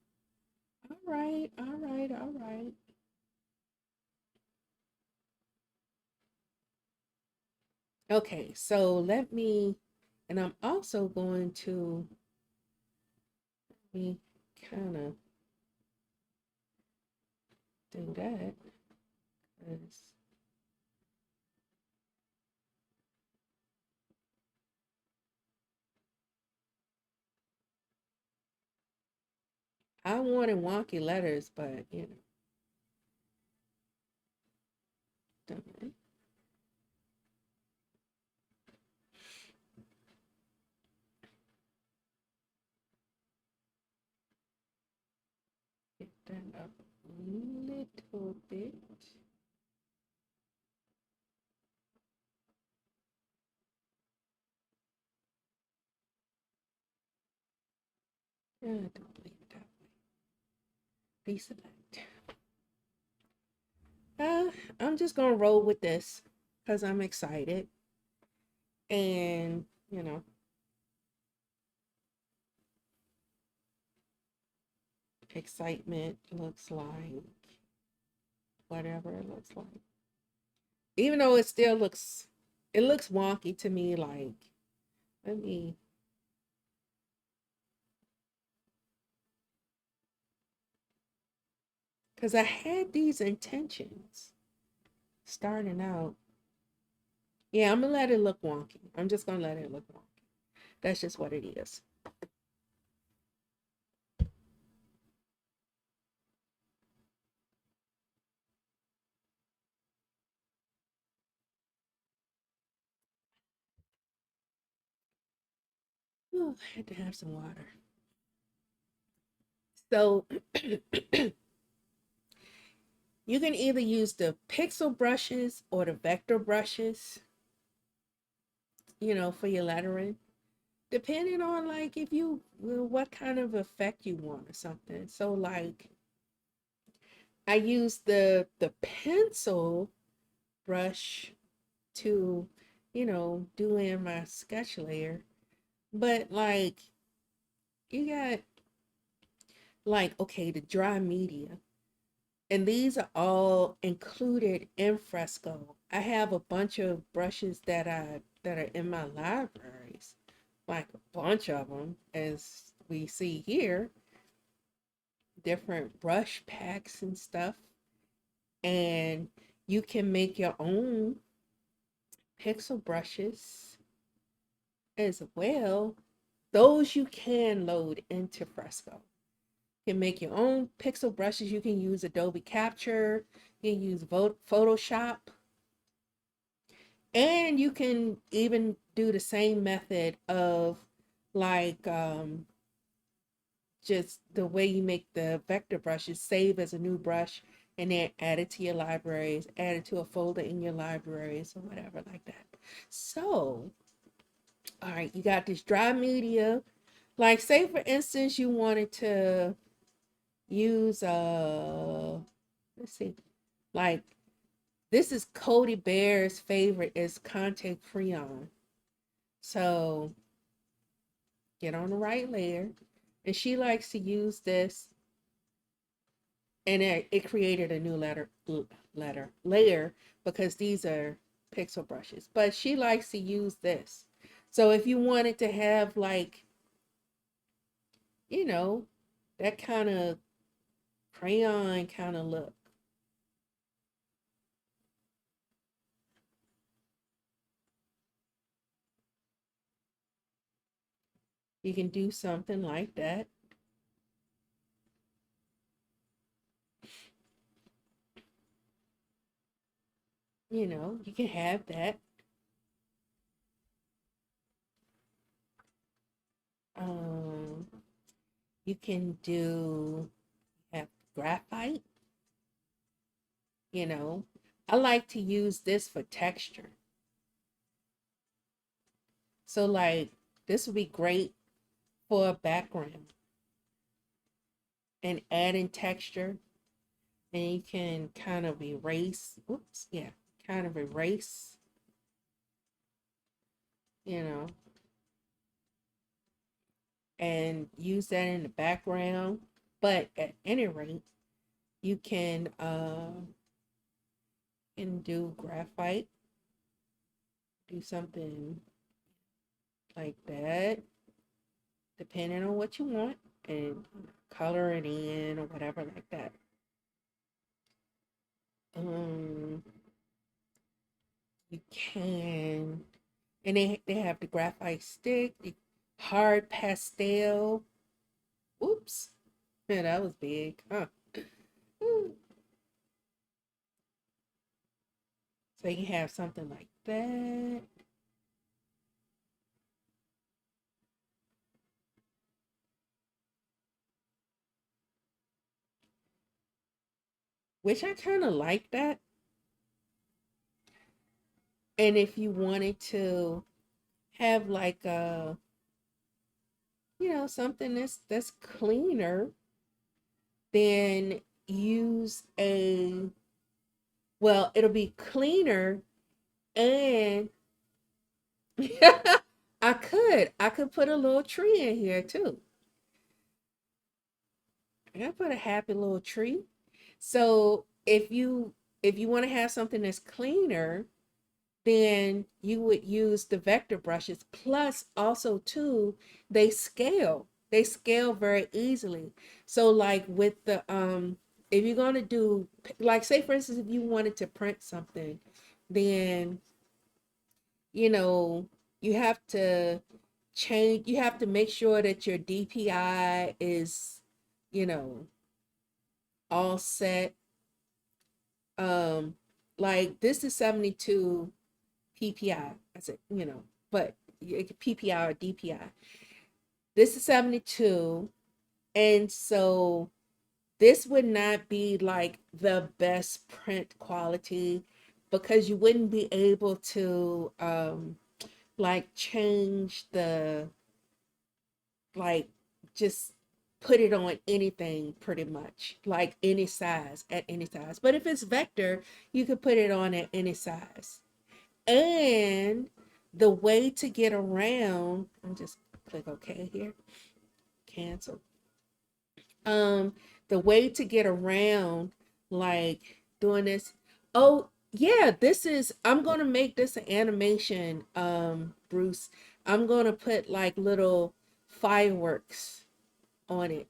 All right, all right, all right. Okay, so let me, and I'm also going to me kind of do that because I wanted wonky letters, but don't get that up a little bit. Don't leave it that way. Deselect. I'm just gonna roll with this because I'm excited, and excitement looks like whatever it looks like. Even though it looks wonky to me. Like, let me, because I had these intentions starting out. Yeah, I'm gonna let it look wonky. I'm just gonna let it look wonky. That's just what it is. Oh, I had to have some water. So you can either use the pixel brushes or the vector brushes, for your lettering, depending on like if you what kind of effect you want or something. So like I use the pencil brush to, do in my sketch layer. But like you got like okay, the dry media. And these are all included in fresco. I have a bunch of brushes that are in my libraries, like a bunch of them, as we see here, different brush packs and stuff. And you can make your own pixel brushes as well. Those you can load into Fresco. You can make your own pixel brushes. You can use Adobe Capture. You can use Photoshop. And you can even do the same method of like just the way you make the vector brushes, save as a new brush and then add it to your libraries, add it to a folder in your libraries or whatever like that. So, all right, you got this dry media. Like say for instance you wanted to use let's see, like this is Cody Bear's favorite is Conte Creon. So get on the right layer. And she likes to use this, and it created a new layer because these are pixel brushes. But she likes to use this. So if you wanted to have like, you know, that kind of crayon kind of look, you can do something like that. You can have that. Um, you can do have graphite, you know. I like to use this for texture. So like this would be great for a background and adding texture. And you can kind of erase, oops, yeah, kind of erase, you know, and use that in the background. But at any rate, you can do graphite, do something like that, depending on what you want, and color it in or whatever like that. Um, you can, and they have the graphite stick, the hard pastel. Oops, man, that was big, huh? So you can have something like that. Which I kind of like that. And if you wanted to have like a, something that's cleaner, then use a, well, it'll be cleaner, and I could put a little tree in here too. I could put a happy little tree. So if you want to have something that's cleaner, then you would use the vector brushes. Plus, also too, they scale very easily. So like with the if you're going to do, like, say for instance, if you wanted to print something, then you know you have to you have to make sure that your DPI is, you know all set. um like, this is 72 PPI. I said, but PPI or DPI. This is 72. And so this would not be like the best print quality, because you wouldn't be able to like change the, like, just put it on anything pretty much, like any size, at any size. But if it's vector, you could put it on at any size. And the way to get around, I'll just click OK here, cancel. The way to get around, like, doing this. Oh, yeah, I'm gonna make this an animation, Bruce. I'm gonna put like little fireworks on it.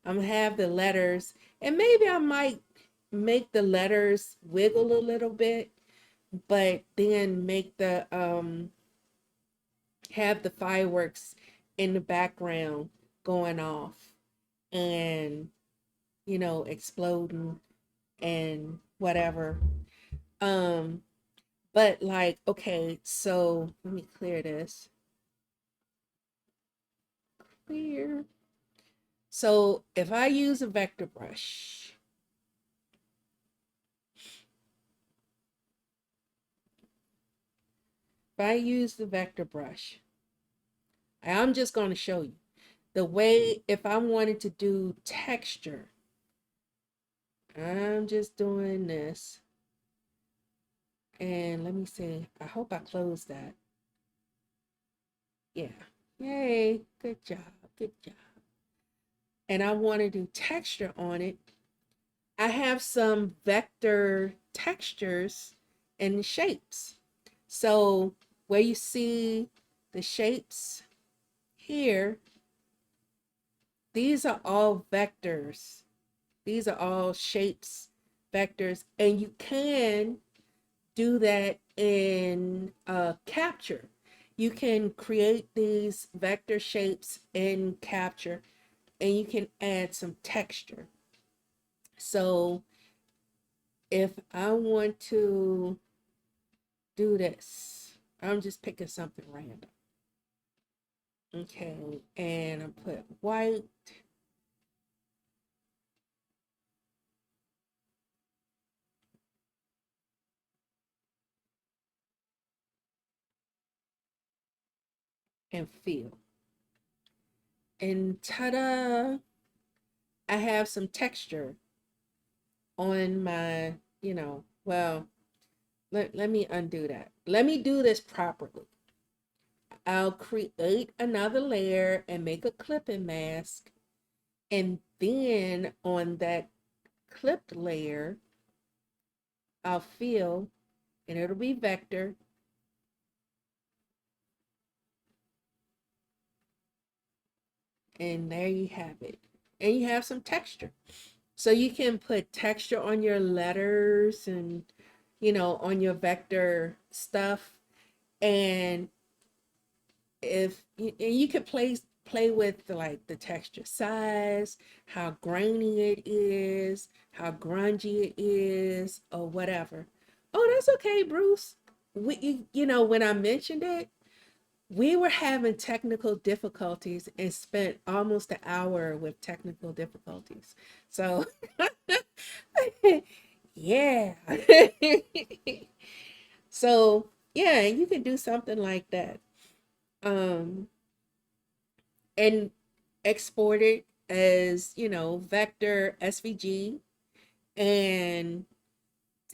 I'm gonna have the letters, and maybe I might make the letters wiggle a little bit, but then make the have the fireworks in the background going off, and exploding and whatever. um but like, okay, so let me clear this. Clear. So if I use a vector brush, if I use the vector brush, I'm just going to show you the way. If I wanted to do texture, I'm just doing this. And let me see. I hope I closed that. Yeah. Yay. Good job. Good job. And I want to do texture on it. I have some vector textures and shapes. So where you see the shapes here, these are all vectors. These are all shapes, vectors, and you can do that in Capture. You can create these vector shapes in Capture, and you can add some texture. So if I want to do this, I'm just picking something random. Okay, and I put white. And fill. And ta-da! I have some texture on my, well, let me undo that. Let me do this properly. I'll create another layer and make a clipping mask. And then on that clipped layer, I'll fill, and it'll be vector. And there you have it. And you have some texture. So you can put texture on your letters and, on your vector stuff. And and you could play with like the texture size, how grainy it is, how grungy it is, or whatever. Oh, that's okay, Bruce. When I mentioned it, we were having technical difficulties and spent almost an hour with technical difficulties. So, yeah. So, yeah, you can do something like that. Um, and export it as, vector SVG, and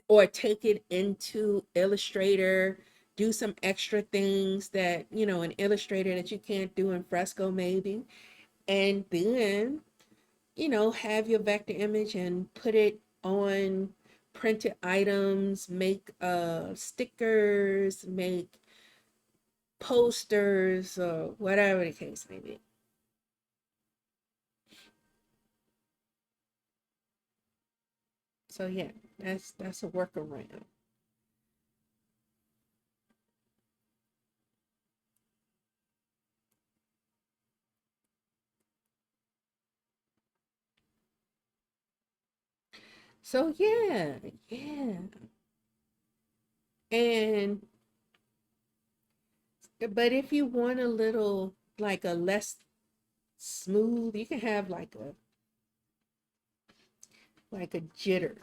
or take it into Illustrator, do some extra things that, in Illustrator that you can't do in Fresco maybe, and then, have your vector image and put it on printed items, make stickers, make posters, or whatever the case may be. So yeah, that's a workaround. So yeah, yeah. And but if you want a little like a less smooth, you can have like a jitter.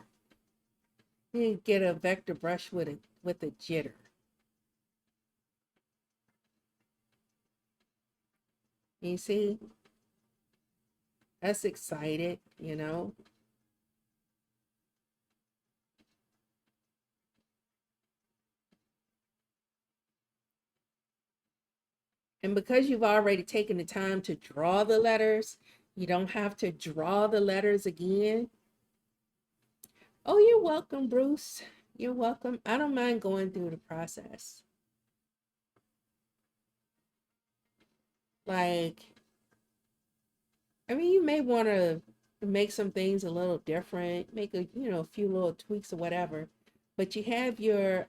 You can get a vector brush with a jitter. You see, that's excited. And because you've already taken the time to draw the letters, you don't have to draw the letters again. Oh, you're welcome, Bruce. You're welcome. I don't mind going through the process. Like, I mean, you may want to make some things a little different, make a few little tweaks or whatever, but you have your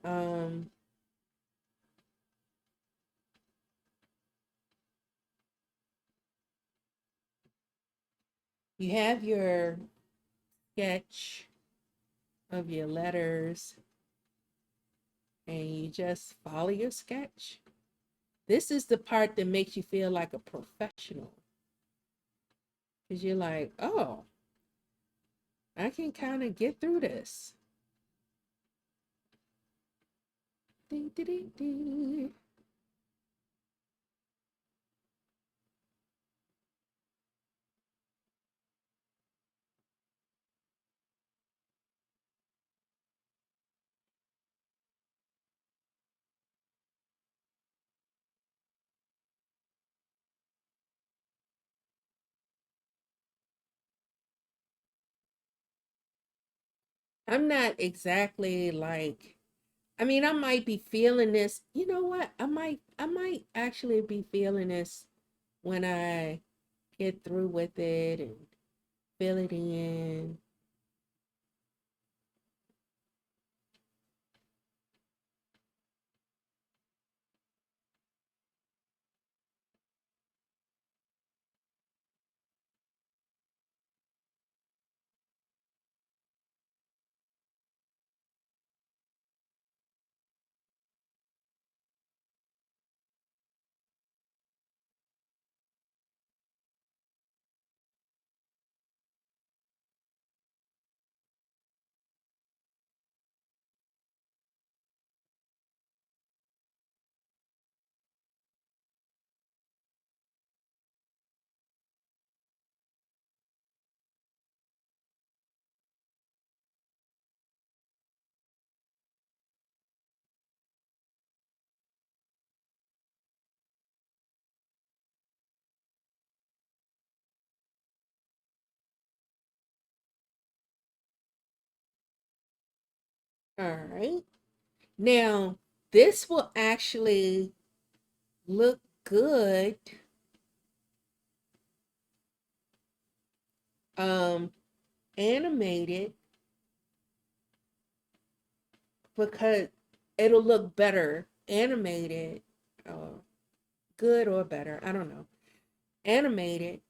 sketch of your letters, and you just follow your sketch. This is the part that makes you feel like a professional, because you're like, oh, I can kind of get through this. Ding, ding, ding, ding. I'm not exactly like, I mean, I might be feeling this. You know what? I might actually be feeling this when I get through with it and fill it in. All right. Now, this will actually look good um animated because it'll look better animated, uh, good or better, I don't know. Animated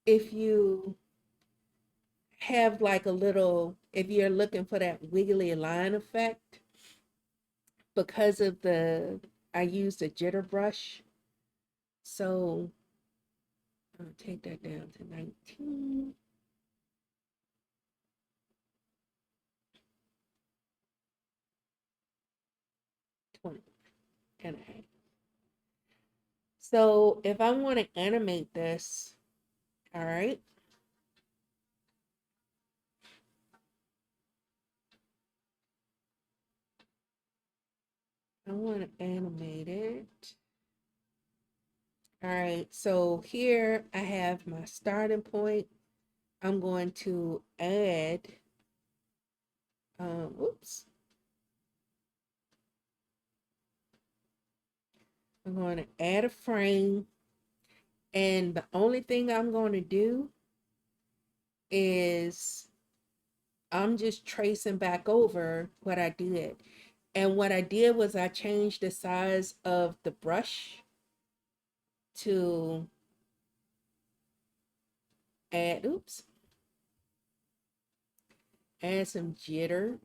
if you have like a little, if you're looking for that wiggly line effect, because of the, I used a jitter brush. So I'll take that down to 19, 20 and a half. So if I want to animate this, all right, I want to animate it. All right, so here I have my starting point. I'm going to add, oops, I'm going to add a frame. And the only thing I'm going to do is I'm just tracing back over what I did. And what I did was I changed the size of the brush to add, oops, add some jitter.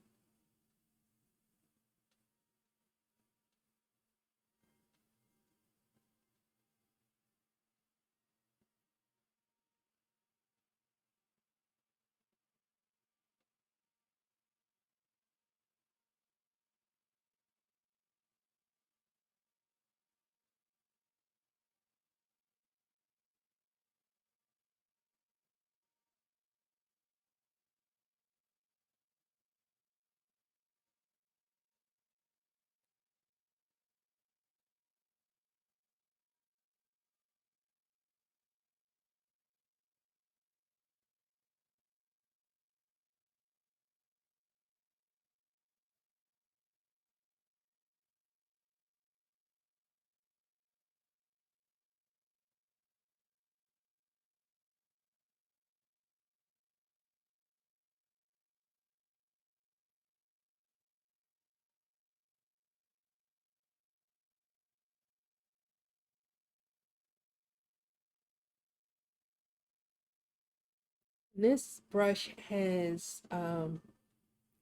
This brush has,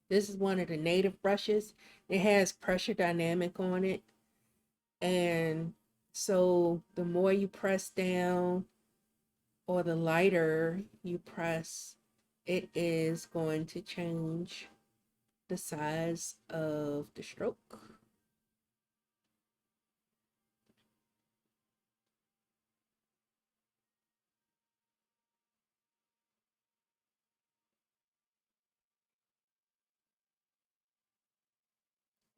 this is one of the native brushes. It has pressure dynamic on it. And so the more you press down or the lighter you press, it is going to change the size of the stroke.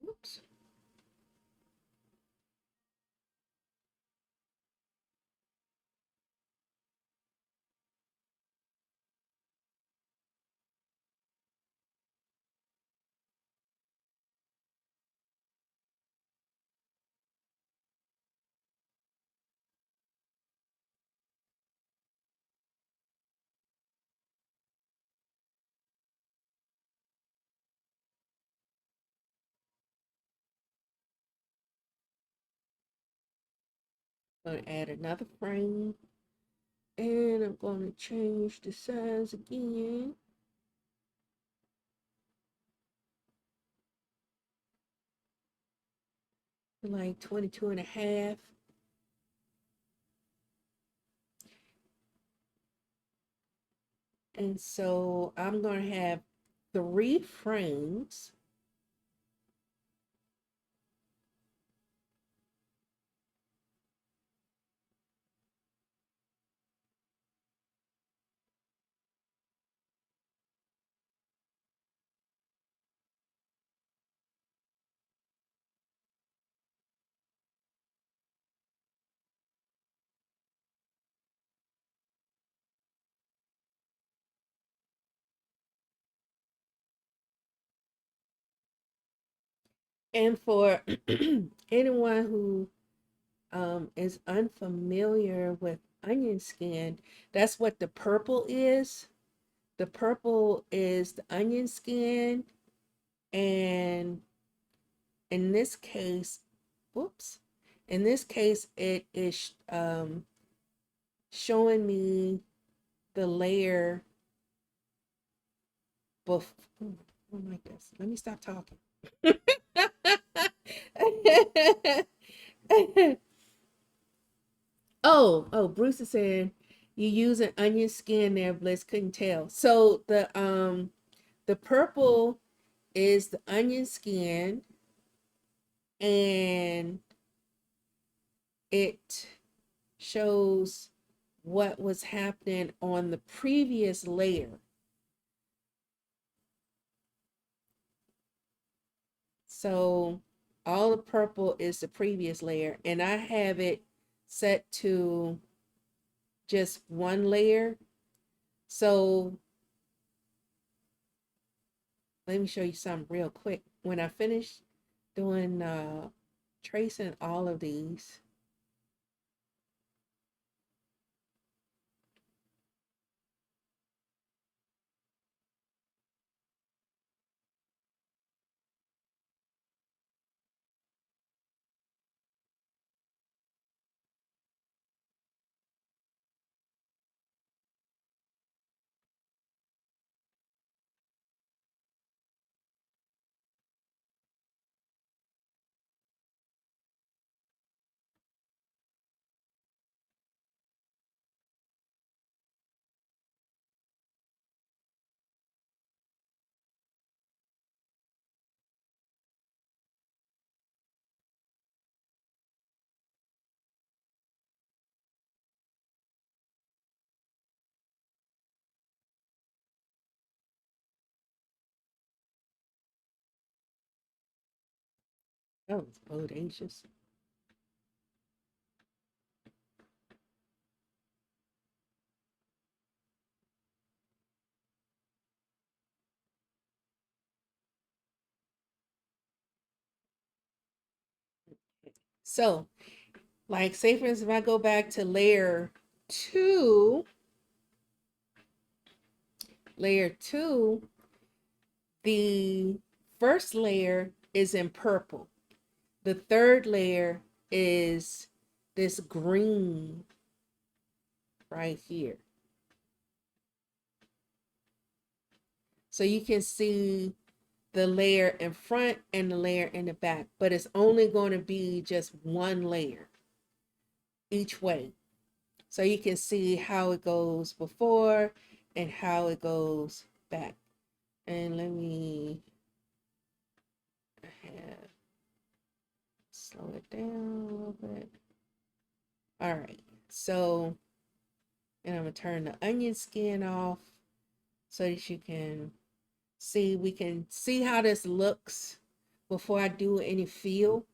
Oops. I'm going to add another frame. And I'm going to change the size again. Like 22 and a half. And so I'm going to have 3 frames. And for anyone who is unfamiliar with onion skin, that's what the purple is. The purple is the onion skin, and in this case, whoops, in this case, it is showing me the layer before. Oh my goodness, let me stop talking. Oh, Bruce is saying you use an onion skin there, Bliss, couldn't tell. So the purple is the onion skin, and it shows what was happening on the previous layer. So all the purple is the previous layer, and I have it set to just one layer. So let me show you something real quick. When I finish doing tracing all of these, oh, it's bodacious. So, like, say for instance, if I go back to layer two, the first layer is in purple. The third layer is this green right here. So you can see the layer in front and the layer in the back, but it's only going to be just one layer each way. So you can see how it goes before and how it goes back. And let me slow it down a little bit. All right, so, and I'm gonna turn the onion skin off so that you can see, we can see how this looks before I do any feel.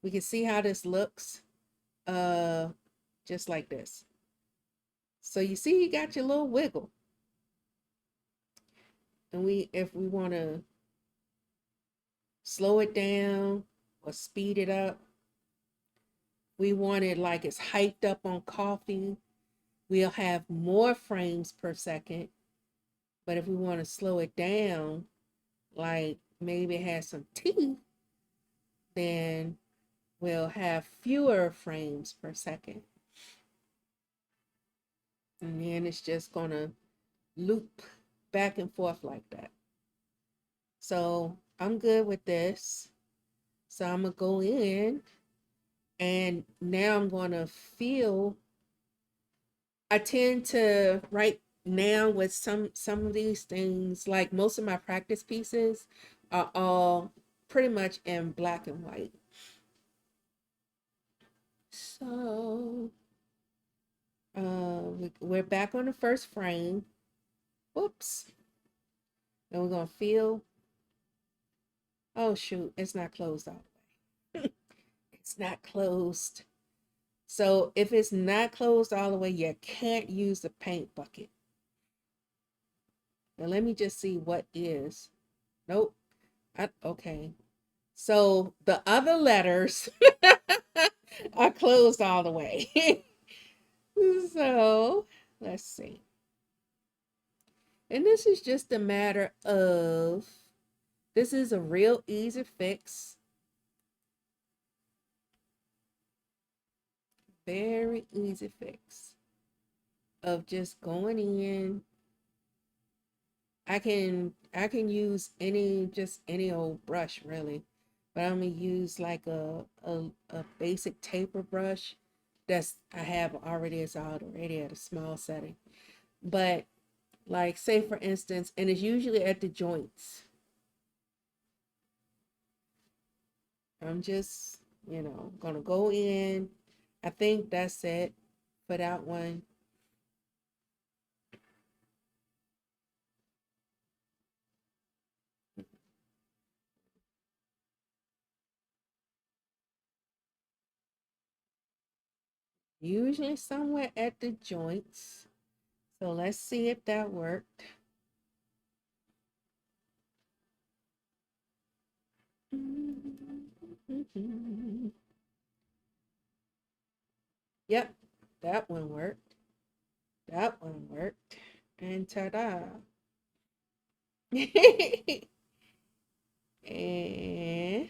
We can see how this looks uh just like this. So you see you got your little wiggle. And if we want to slow it down or speed it up, we want it like it's hyped up on coffee, we'll have more frames per second. But if we want to slow it down, like maybe it has some tea, then we'll have fewer frames per second. And then it's just going to loop back and forth like that. So I'm good with this. So I'm going to go in, and now I'm going to feel. I tend to right now with some of these things, like most of my practice pieces are all pretty much in black and white. So we're back on the first frame. Whoops. And we're gonna feel. Oh shoot, it's not closed all the way. It's not closed. So if it's not closed all the way, you can't use the paint bucket. Now let me just see what is. Nope. Okay. So the other letters are closed all the way. So let's see. And this is just a matter of, this is a real easy fix. Very easy fix of just going in. I can use any old brush really, but I'm gonna use like a basic taper brush that's I have already, it's already at a small setting. But like say for instance, and it's usually at the joints. I'm just, gonna go in. I think that's it for that one. Usually somewhere at the joints. So let's see if that worked. Yep, that one worked. That one worked. And ta-da. And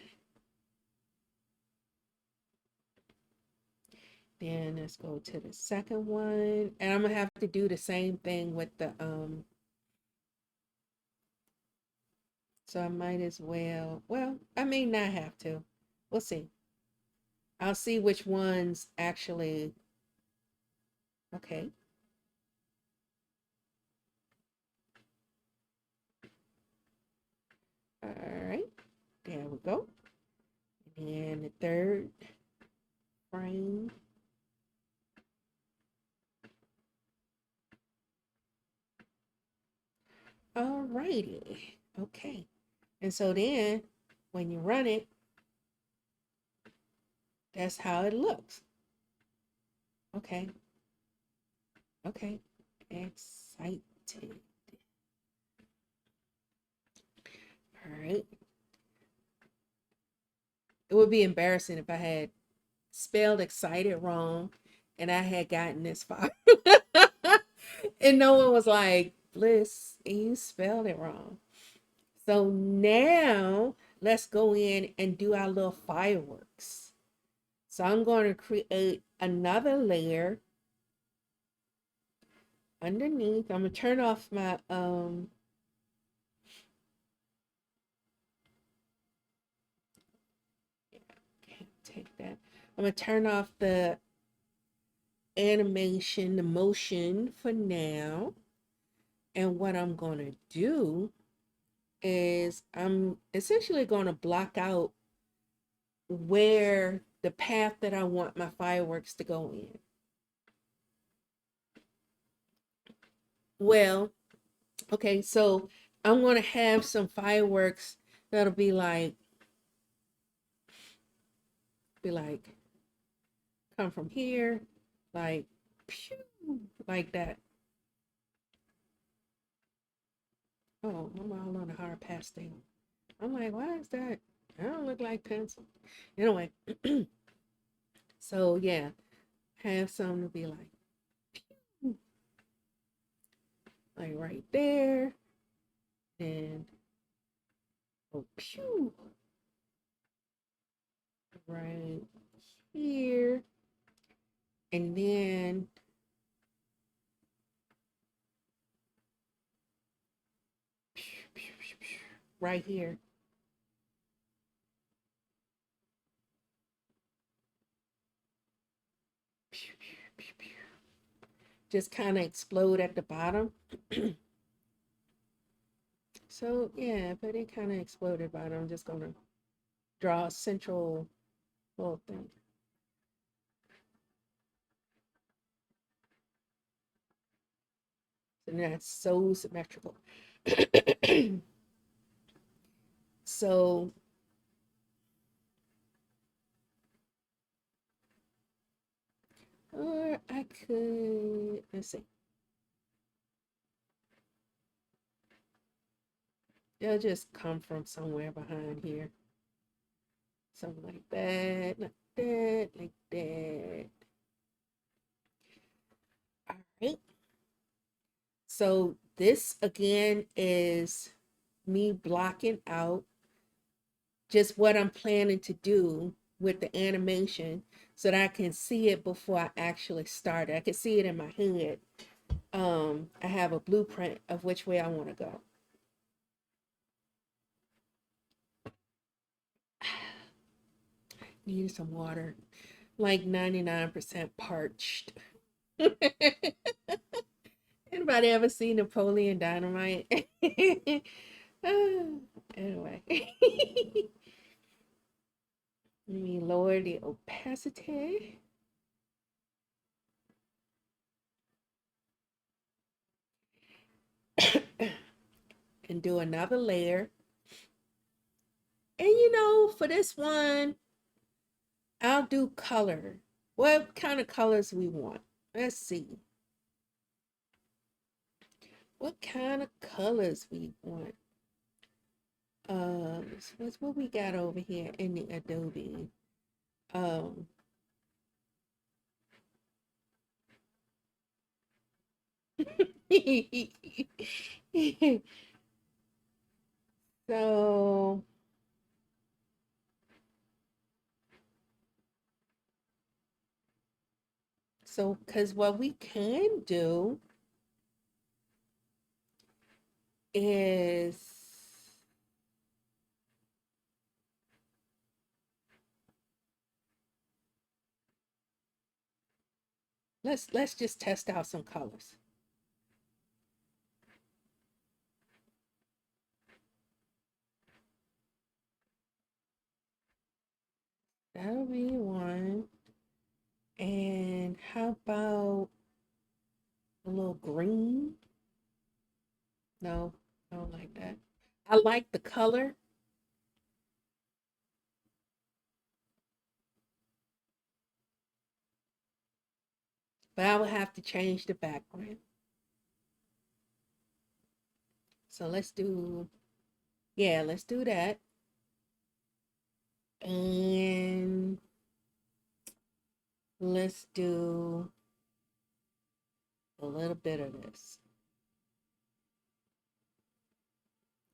then let's go to the second one. And I'm gonna have to do the same thing with the so I might as well, I may not have to. We'll see. I'll see which ones actually okay. All right. There we go. And the third frame. All righty. Okay. And so then when you run it, that's how it looks. Okay. Okay. Excited. All right. It would be embarrassing if I had spelled excited wrong and I had gotten this far. And no one was like, Bliss, you spelled it wrong. So now let's go in and do our little fireworks. So I'm going to create another layer underneath. I'm going to turn off my can't take that. I'm going to turn off the animation, the motion for now. And what I'm going to do is I'm essentially going to block out where the path that I want my fireworks to go in. Well, okay, so I'm going to have some fireworks that'll be like come from here, like pew, like that. Oh, I'm all on a hard pastel. I'm like, why is that? I don't look like pencil. Anyway, so yeah, have some to be like right there, and oh, pew, right here, and then right here. Just kind of explode at the bottom. So yeah, but it kind of exploded, but I'm just gonna draw a central little thing. And that's so symmetrical. So or I could, let's see. It'll just come from somewhere behind here. Something like that, like that, like that. All right. So this again is me blocking out just what I'm planning to do with the animation so that I can see it before I actually start it. I can see it in my head. I have a blueprint of which way I want to go. Need some water. Like 99% parched. Anybody ever seen Napoleon Dynamite? Anyway. Let me lower the opacity. And do another layer. And for this one, I'll do color. What kind of colors we want? Let's see. What kind of colors we want? What's what we got over here in the Adobe? Um, so, because what we can do is let's just test out some colors. That'll be one. And how about a little green? No, I don't like that. I like the color, but I would have to change the background. So let's do that. And let's do a little bit of this.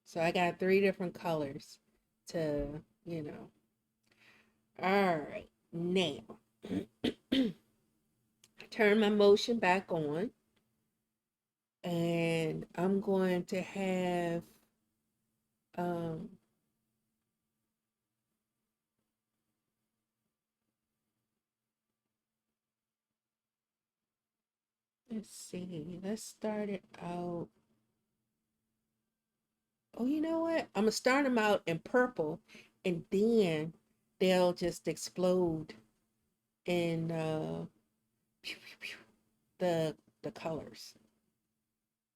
So I got three different colors to. All right. Now, turn my motion back on. And I'm going to have um let's see. Let's start it out. Oh, you know what? I'm gonna start them out in purple, and then they'll just explode in pew, pew, pew, the colors.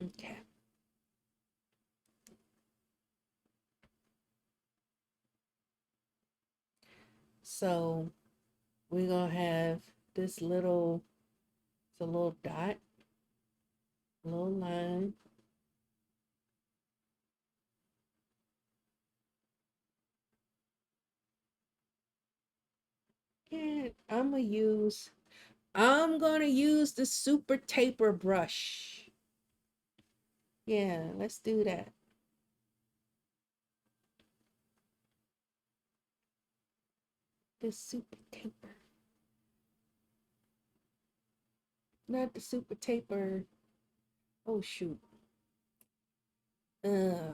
Okay. So we're gonna have this little, it's a little dot, a little line, and I'm gonna use the super taper brush. Yeah, let's do that. The super taper. Not the super taper. Oh shoot. Uh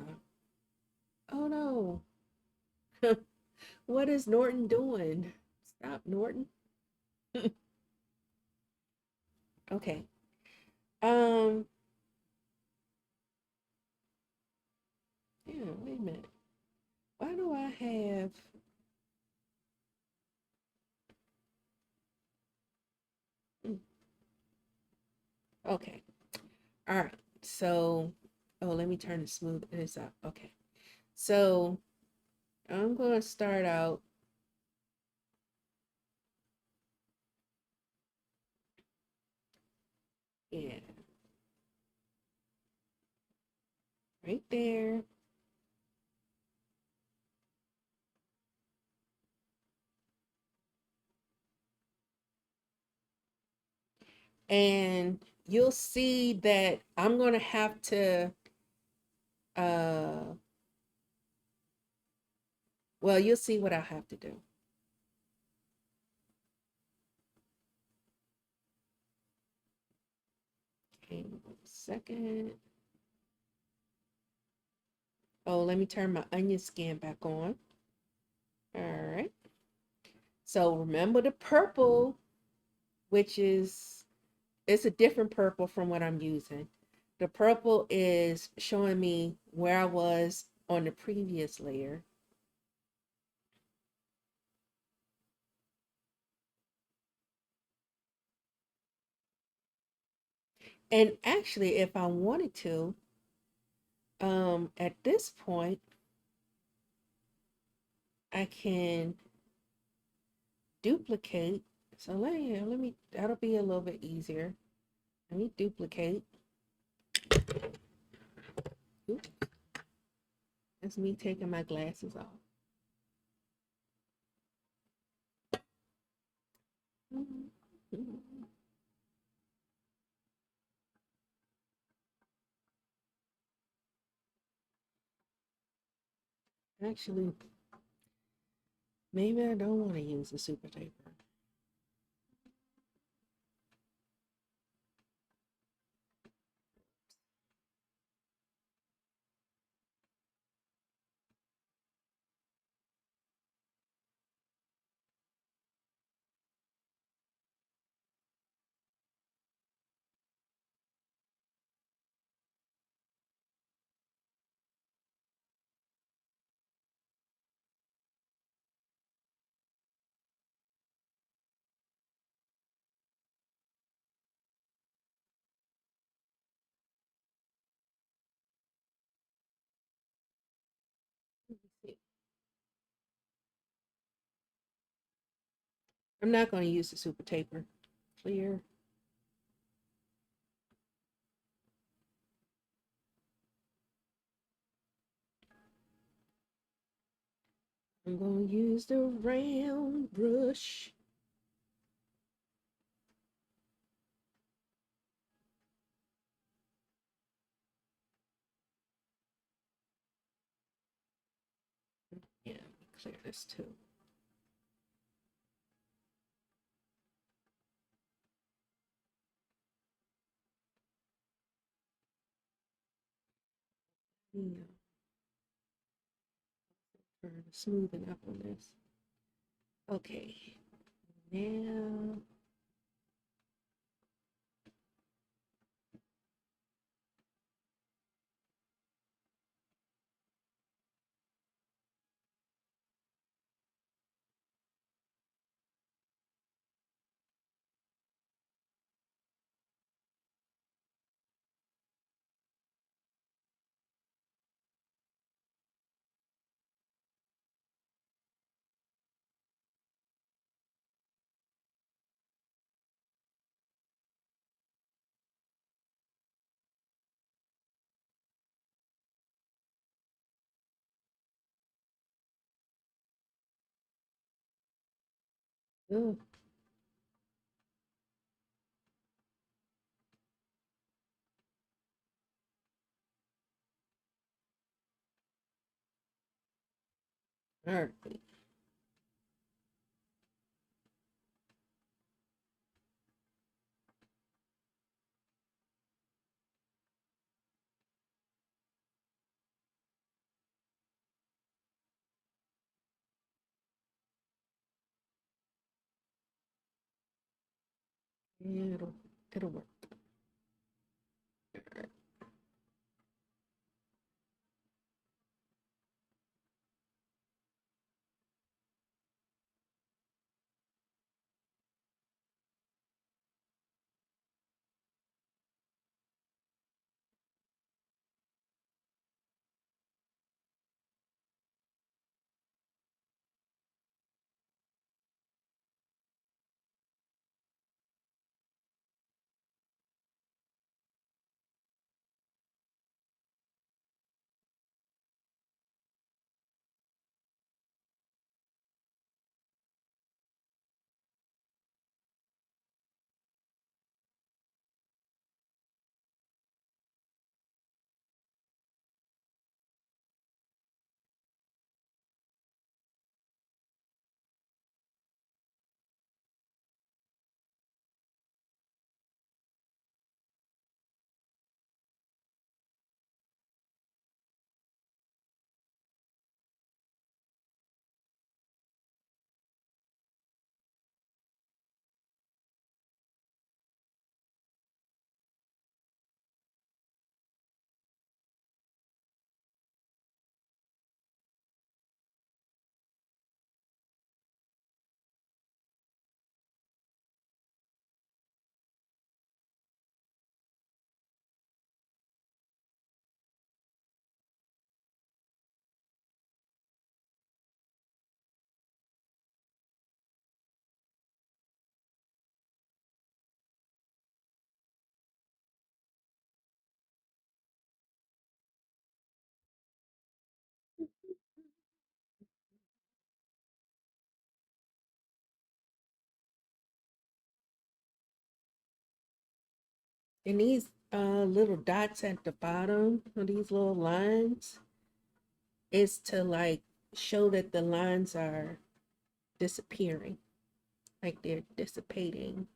oh no. What is Norton doing? Stop, Norton. Okay. Um, yeah, wait a minute. Why do I have mm, okay. All right. So let me turn the smooth this up. Okay. So I'm gonna start out. Yeah, right there. And you'll see that I'm going to have to, uh, well, you'll see what I have to do. Okay, 1 second. Oh, let me turn my onion skin back on. All right. So remember the purple, which is, it's a different purple from what I'm using. The purple is showing me where I was on the previous layer. And actually, if I wanted to, at this point, I can duplicate. So let me, that'll be a little bit easier. Let me duplicate. Oops, that's me taking my glasses off. Actually, maybe I don't want to use the super taper. I'm not going to use the super taper. Clear. I'm going to use the round brush. Yeah, clear this too. Yeah, turn smoothing up on this. Okay, now ugh, all right. Yeah, it'll work. And these little dots at the bottom of these little lines is to like show that the lines are disappearing, like they're dissipating.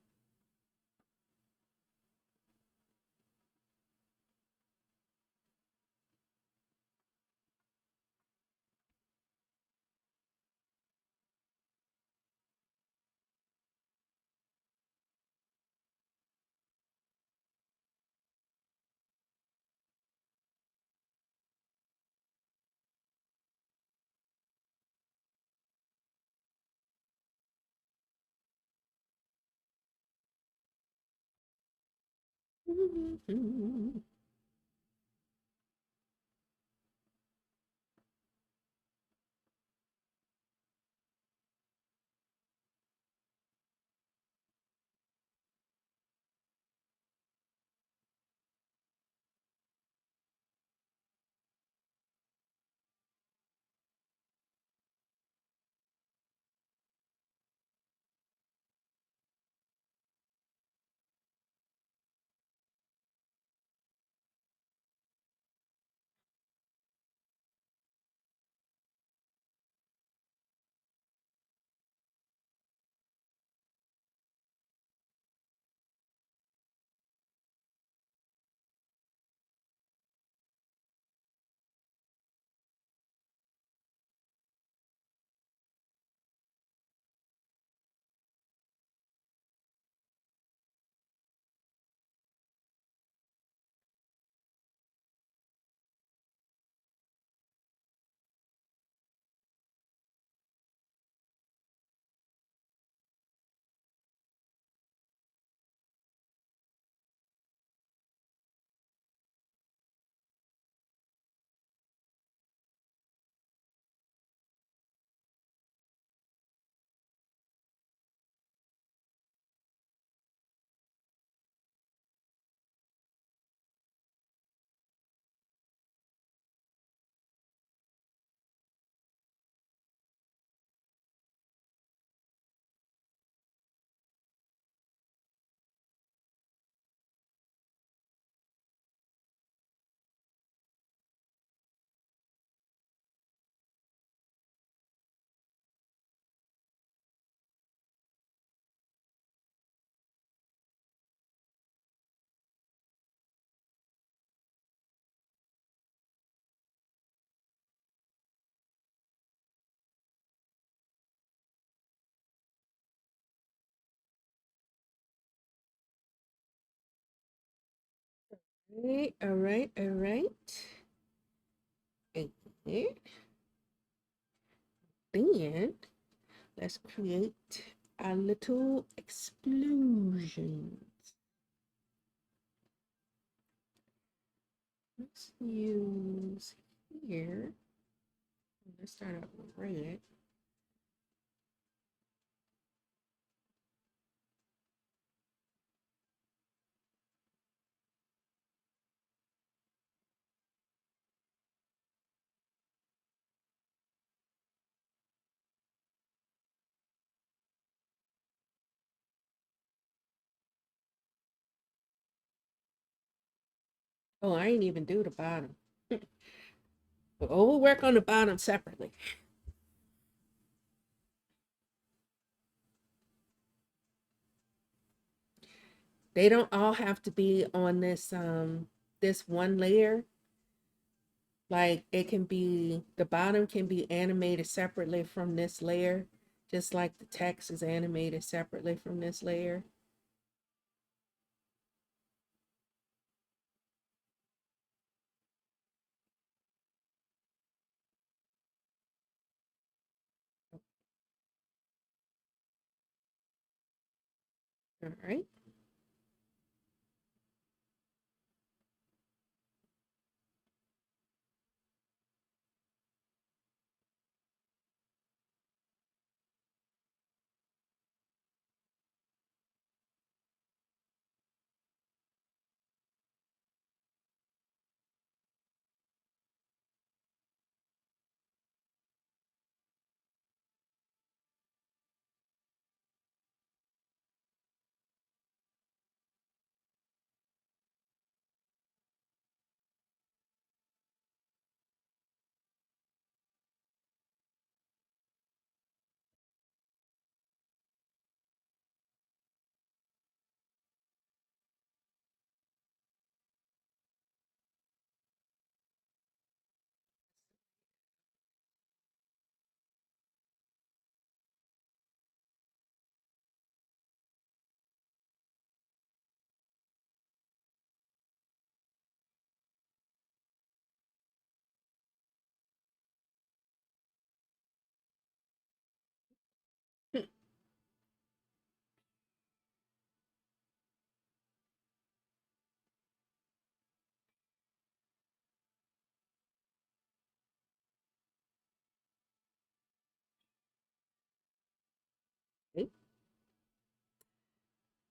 All right, all right. And then let's create a little explosion. Let's use here. Let's start out with red. Oh, I ain't even do the bottom. Oh, we'll work on the bottom separately. They don't all have to be on this one layer. Like it can be the bottom can be animated separately from this layer, just like the text is animated separately from this layer. All right.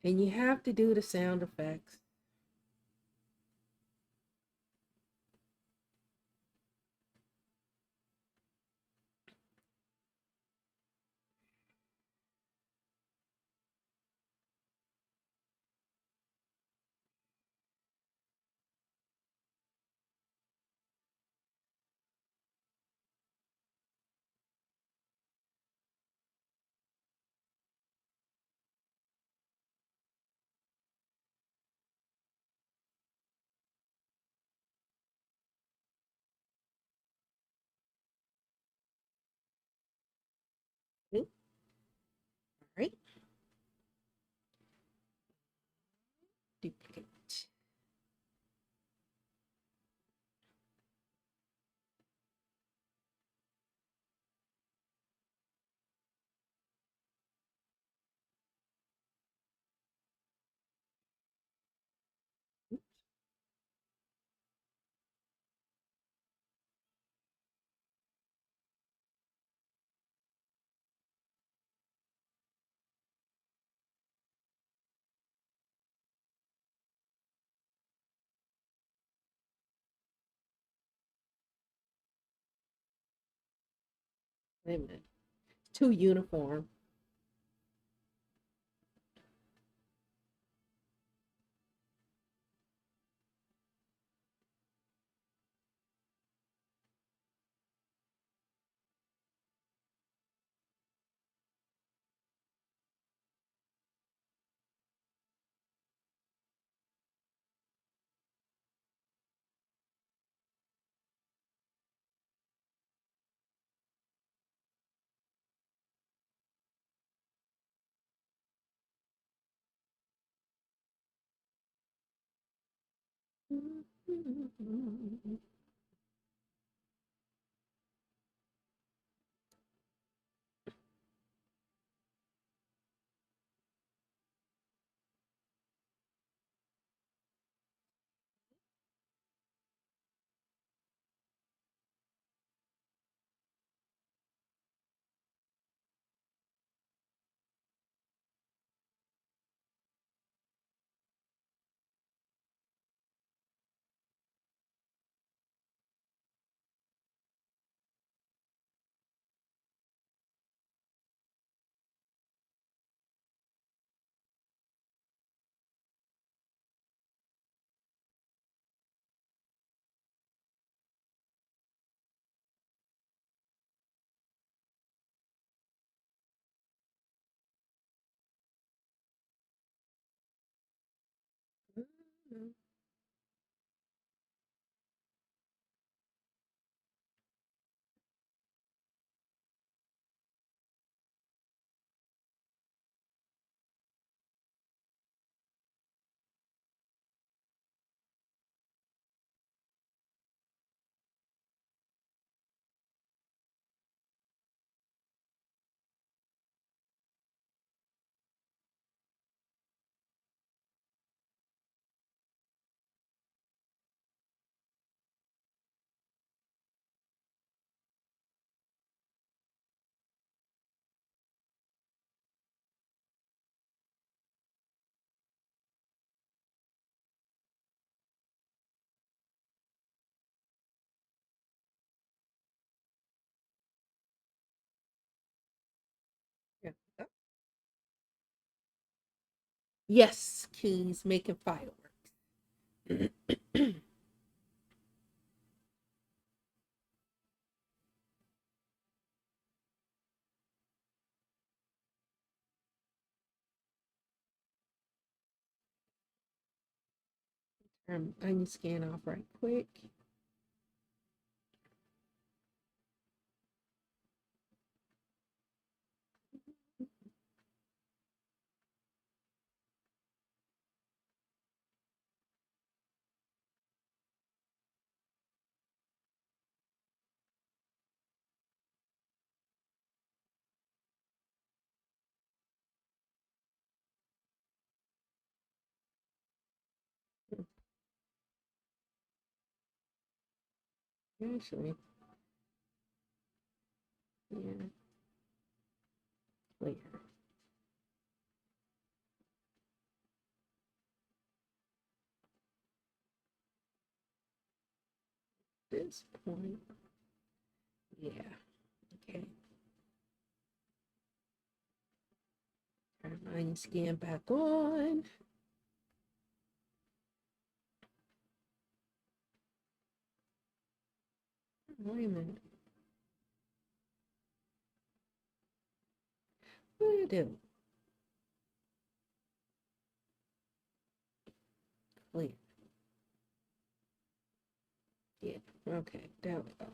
And you have to do the sound effects. All right. Duplicate. Wait a minute. Too uniform. Yeah. Yes, keys making fireworks. Onion scan off right quick. Actually, yeah, later. this point. Yeah. Okay. Turn my skin back on. Wait a minute. What do you do? Clear. Yeah. Okay. There we go.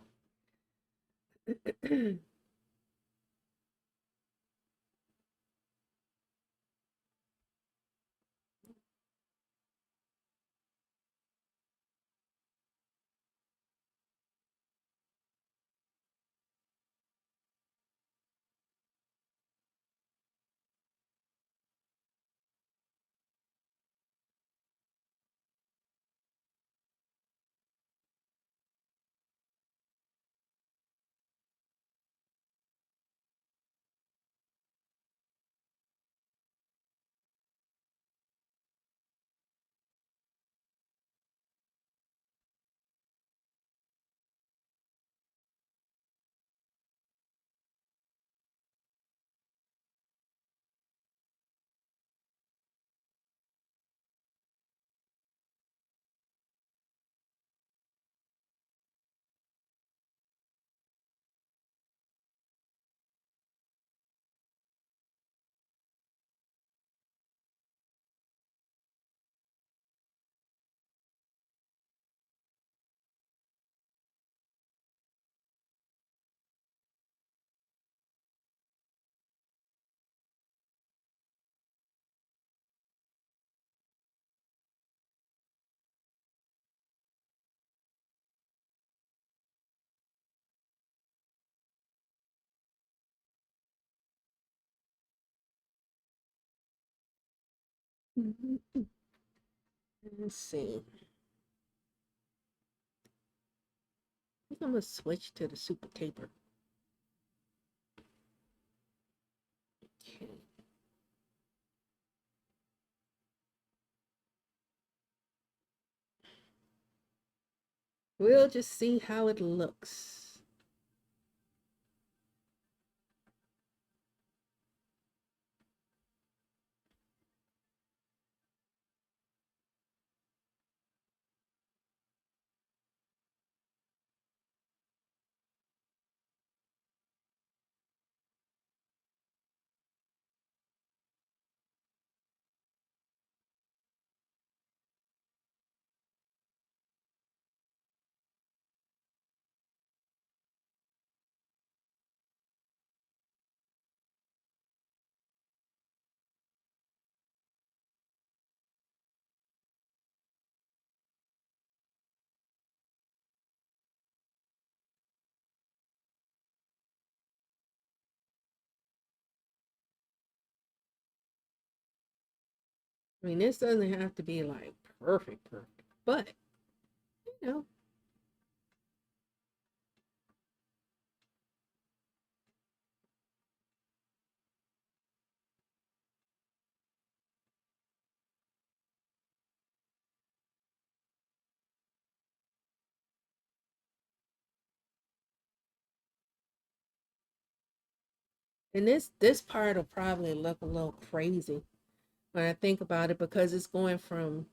Let's see. I think I'm gonna switch to the super taper. Okay. We'll just see how it looks. I mean, this doesn't have to be like perfect, perfect, but you know, and this part will probably look a little crazy when I think about it because it's going from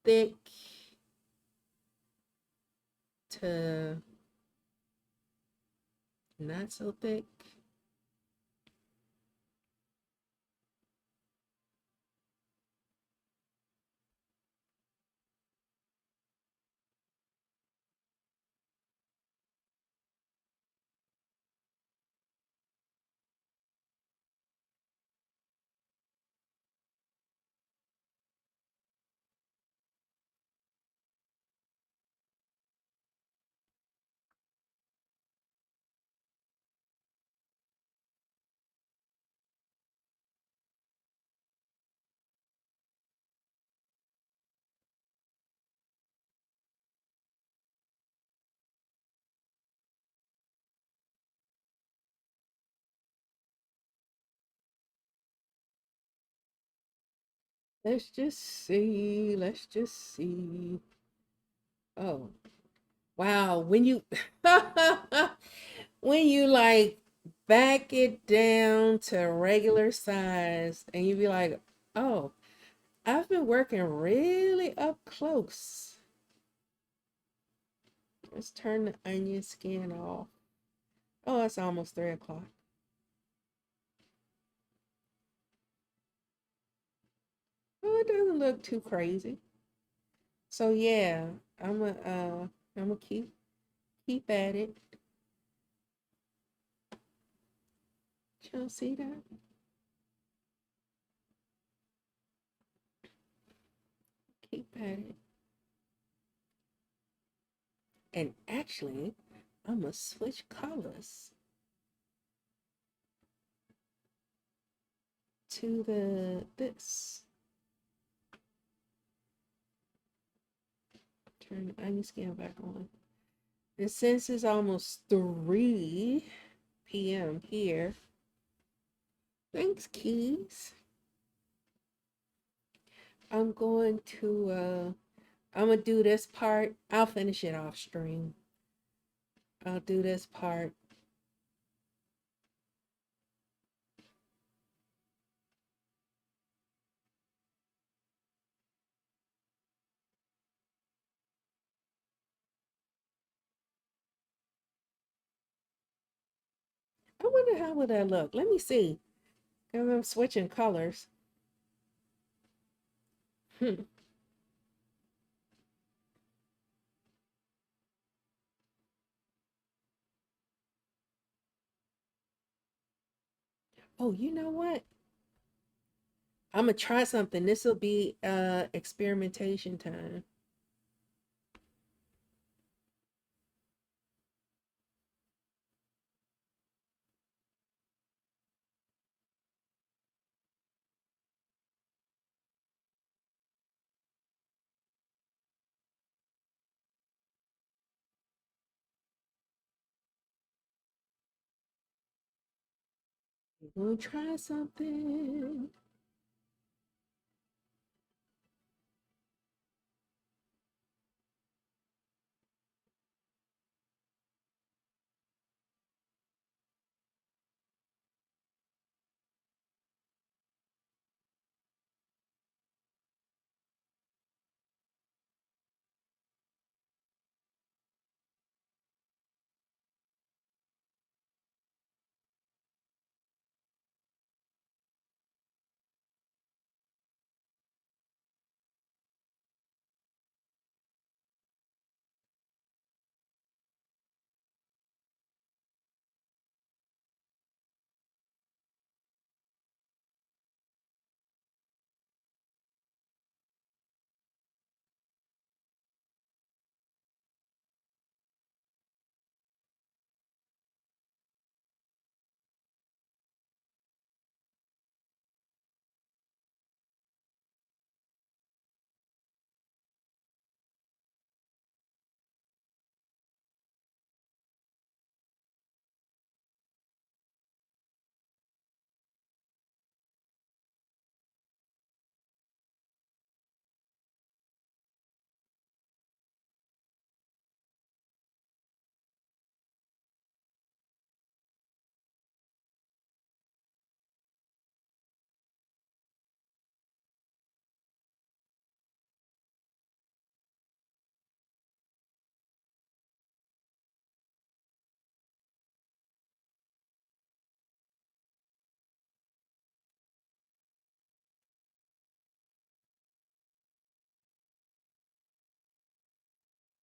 thick to not so thick. Let's just see. Let's just see. Oh, Wow, when you when you like back it down to regular size and you be like, "Oh, I've been working really up close." Let's turn the onion skin off. Oh, it's almost 3 o'clock. Oh, it doesn't look too crazy. So yeah, I'm gonna keep at it. Y'all see that? Keep at it. And actually, I'm gonna switch colors to the this. Turn the onion skin back on. And since it's almost 3 p.m. here, thanks, Keys. I'm going to I'm gonna do this part. I'll finish it off stream. I'll do this part. I wonder how would that look. Let me see. Because I'm switching colors. Hmm. Oh, you know what? I'm gonna try something. This will be experimentation time. We're gonna try something.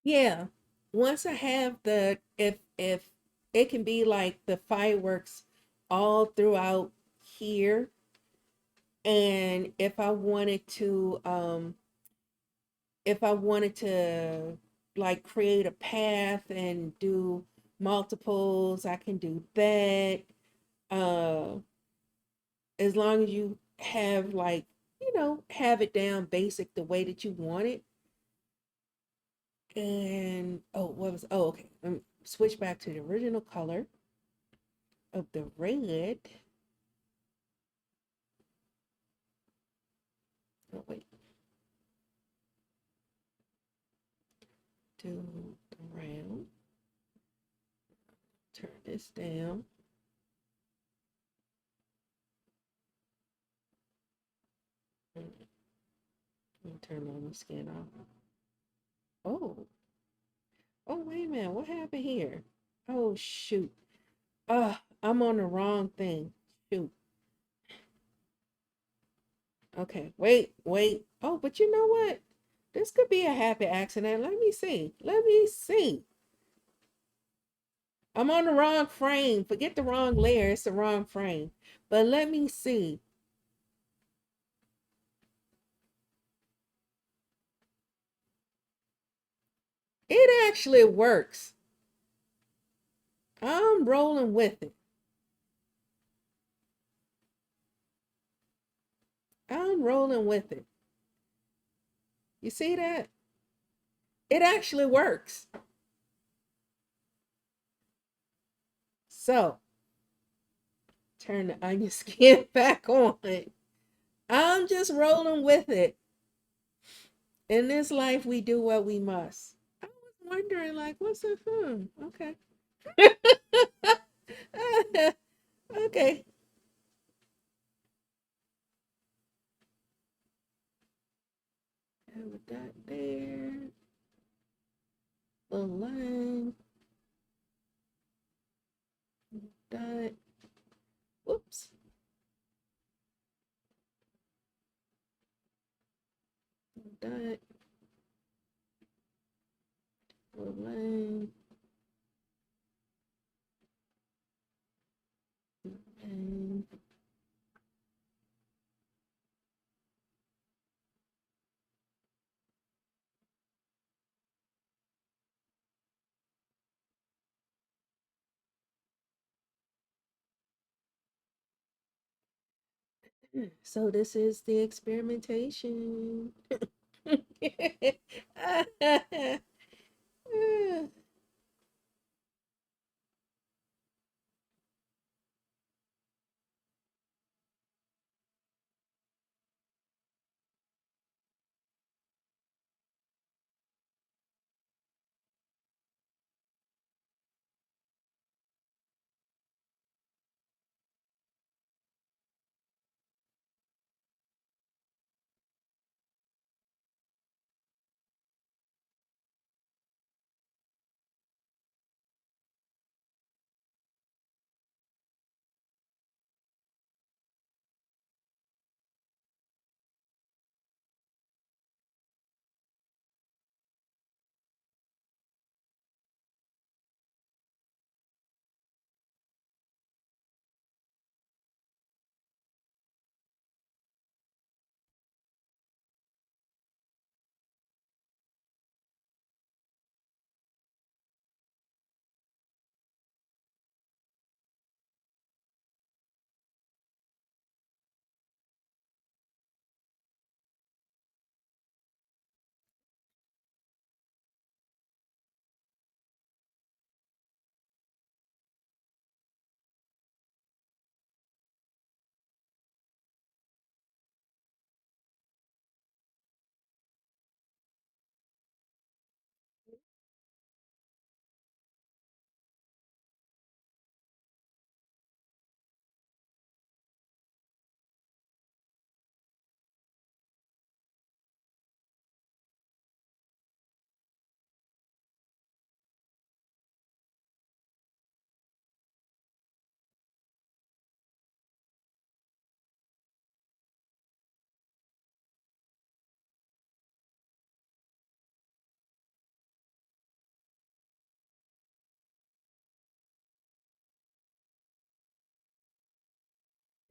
Yeah. Once I have the if it can be like the fireworks all throughout here, and if I wanted to like create a path and do multiples, I can do that. Uh as long as you have like, have it down basic the way that you want it. And okay. Switch back to the original color of the red. Oh wait, do the round. this down. Let me turn on the skin off. Oh, oh, wait a minute. What happened here? Oh, shoot. I'm on the wrong thing. Shoot. Okay, wait, wait. Oh, but you know what? This could be a happy accident. Let me see. Let me see. I'm on the wrong frame. Forget the wrong layer. It's the wrong frame. But let me see. It actually works. I'm rolling with it. I'm rolling with it. You see that? It actually works. So, turn the onion skin back on. I'm just rolling with it. In this life, we do what we must. I was wondering, like, what's the Okay. Okay. Have a dot there. Little line. Dot. Whoops. Dot. Little line. And so this is the experimentation.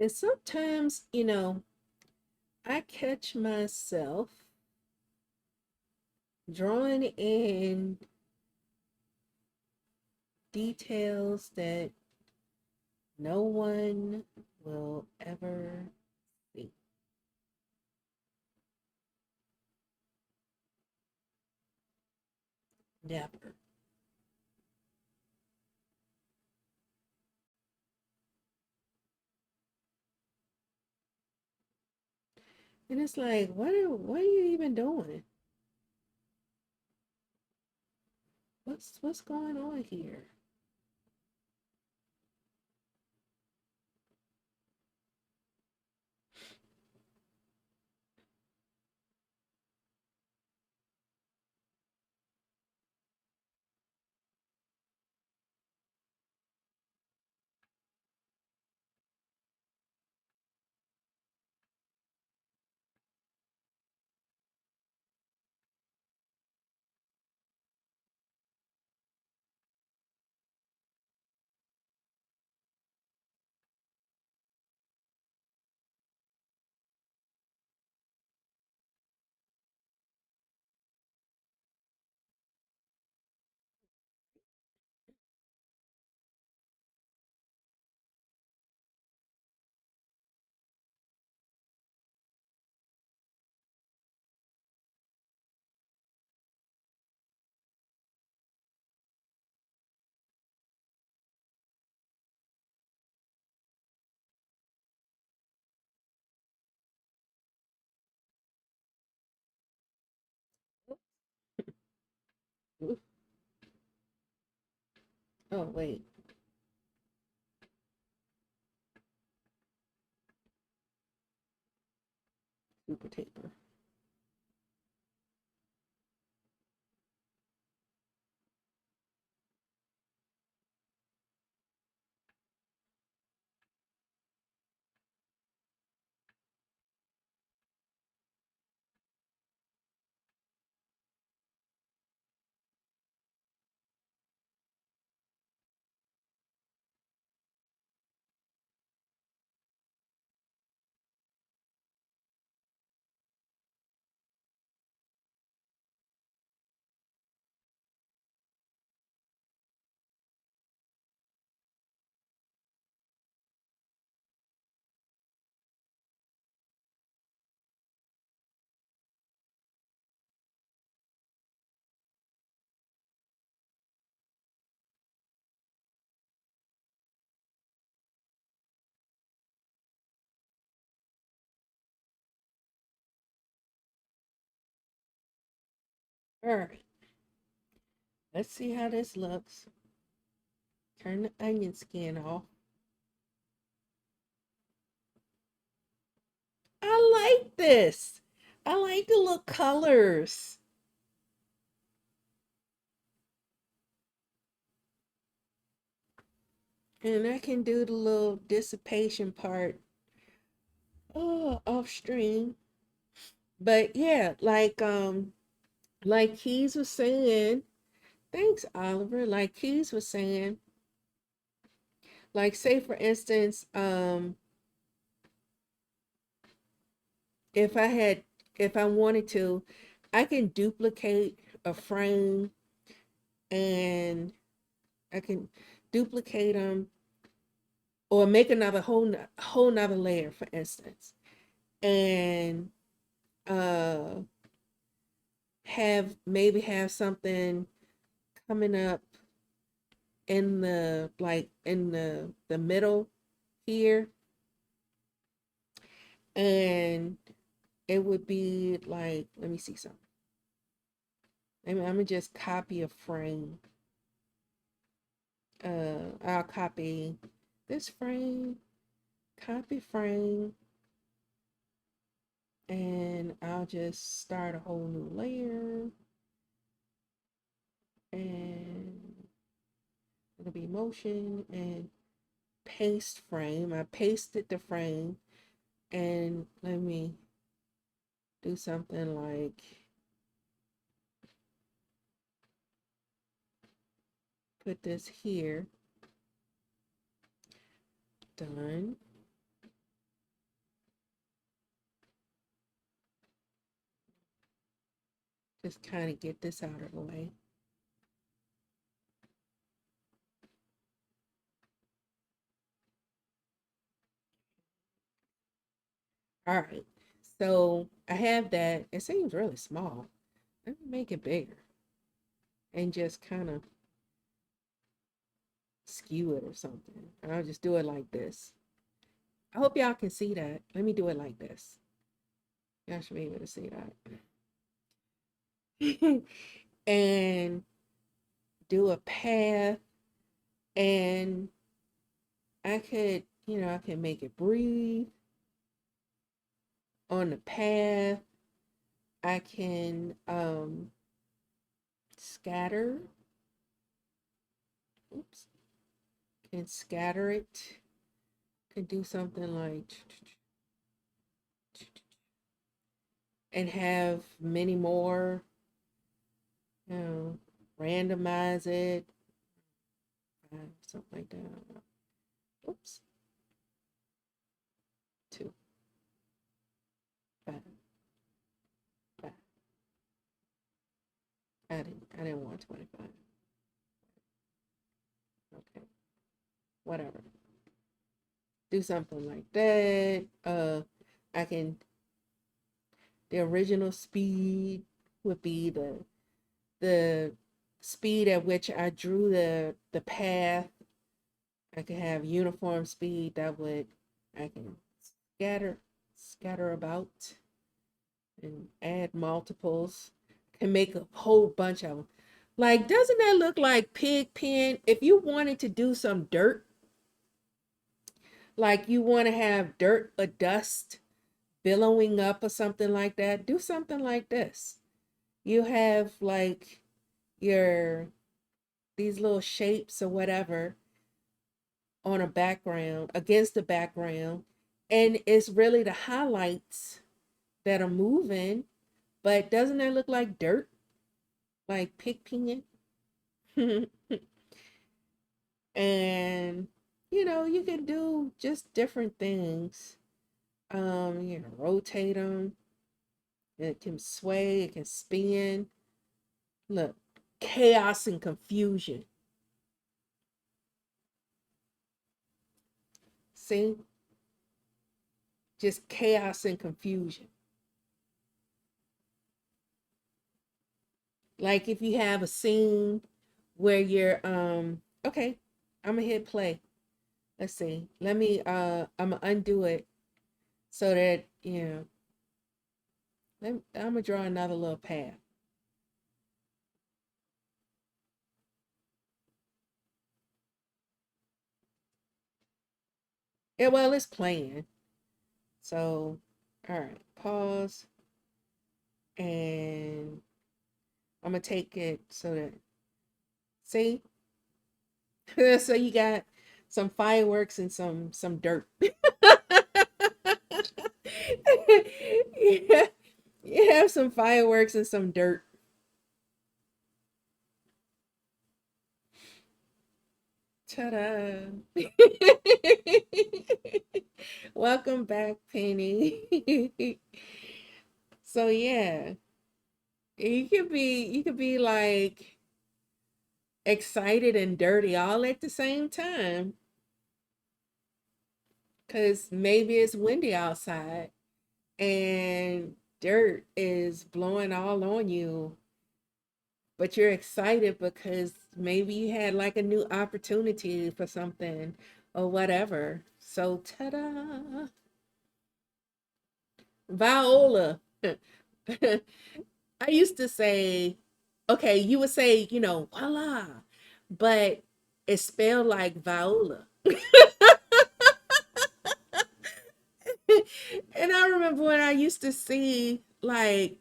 And sometimes, I catch myself drawing in details that no one will ever see. Never. And it's like, what are you even doing? What's going on here? Ooh. Oh, wait. Super taper. All right. Let's see how this looks. Turn the onion skin off. I like this. I like the little colors. And I can do the little dissipation part off stream. But yeah, like Keys was saying, thanks Oliver. Like Keys was saying, like say for instance, if I had if I wanted to, I can duplicate a frame and I can duplicate them or make another whole nother layer, for instance, and uh have something coming up in the in the middle here, and it would be like, let me see something. I'm gonna just copy a frame. I'll copy this frame, copy frame, and I'll just start a whole new layer, and it'll be motion and paste frame. I pasted the frame, and let me do something like put this here. Done. Just kind of get this out of the way. All right. So I have that. It seems really small. Let me make it bigger and just kind of skew it or something. I'll just do it like this. I hope y'all can see that. Let me do it like this. Y'all should be able to see that. And do a path, and I could, I can make it breathe on the path. I can scatter. Oops. Can scatter it. Can do something like and have many more, you know, randomize it, something like that. Oops. Two, five, five. I didn't want 25. Okay. Whatever. Do something like that. I can the original speed would be the speed at which I drew the path. I can have uniform speed that would I can scatter about and add multiples. Can make a whole bunch of them. Like, doesn't that look like pig pen? If you wanted to do some dirt, like you want to have dirt or dust billowing up or something like that, do something like this. You have like your these little shapes or whatever on a background against the background, and it's really the highlights that are moving, but doesn't that look like dirt, like pig pen? And you can do just different things. Rotate them. It can sway, it can spin. Look, chaos and confusion. See? Just chaos and confusion. Like if you have a scene where you're okay, I'm gonna hit play. Let's see. Let me I'm gonna undo it so that I'm gonna draw another little path. Yeah, well, it's playing. So, all right, pause, and I'm gonna take it so that see, so you got some fireworks and some dirt. Yeah, you have some fireworks and some dirt. Ta-da! Welcome back, Penny. So yeah, you could be like excited and dirty all at the same time. Cause maybe it's windy outside and dirt is blowing all on you, but you're excited because maybe you had like a new opportunity for something or whatever. So ta-da! Viola. I used to say, okay, you would say, voila, but it's spelled like Viola. And I remember when I used to see, like,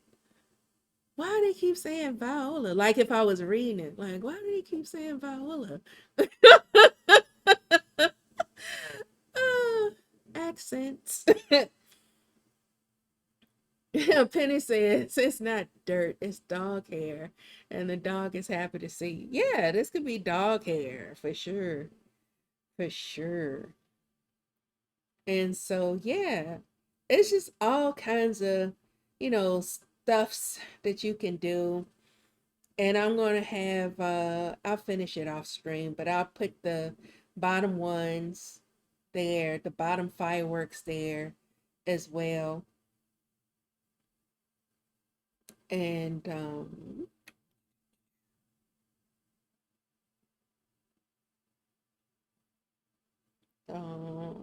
why do they keep saying Viola? Like if I was reading it, like, why do they keep saying Viola? uh, Accents. Penny says it's not dirt, it's dog hair. And the dog is happy to see. Yeah, this could be dog hair for sure. For sure. And so, yeah, it's just all kinds of, stuffs that you can do. And I'm going to have, I'll finish it off stream, but I'll put the bottom ones there, the bottom fireworks there as well. And,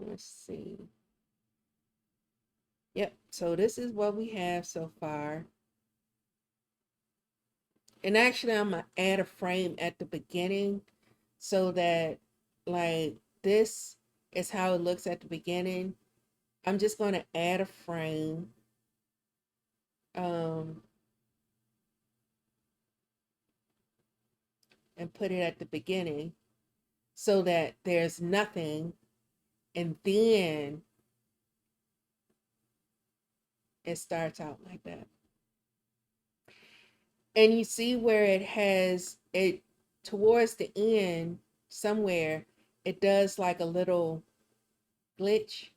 let's see. Yep. So this is what we have so far. And actually, I'm going to add a frame at the beginning so that, like, this is how it looks at the beginning. I'm just going to add a frame. Um, and put it at the beginning so that there's nothing, and then it starts out like that. And you see where it has it towards the end somewhere, it does like a little glitch.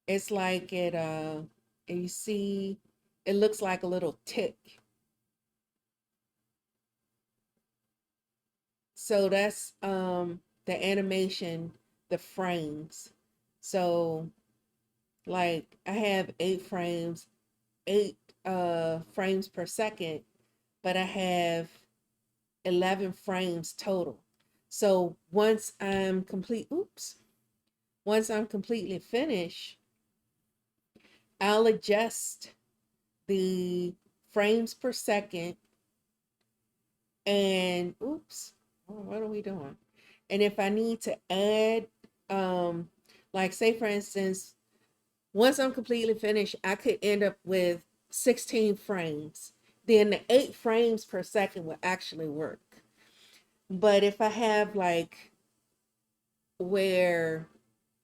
It's like and you see it looks like a little tick. So that's the animation, the frames. So like I have 8 frames per second, but I have 11 frames total. So once I'm completely finished, I'll adjust the frames per second And oops, what are we doing? And if I need to add, um, like say for instance, once I'm completely finished, I could end up with 16 frames. Then the 8 frames per second will actually work. But if I have like where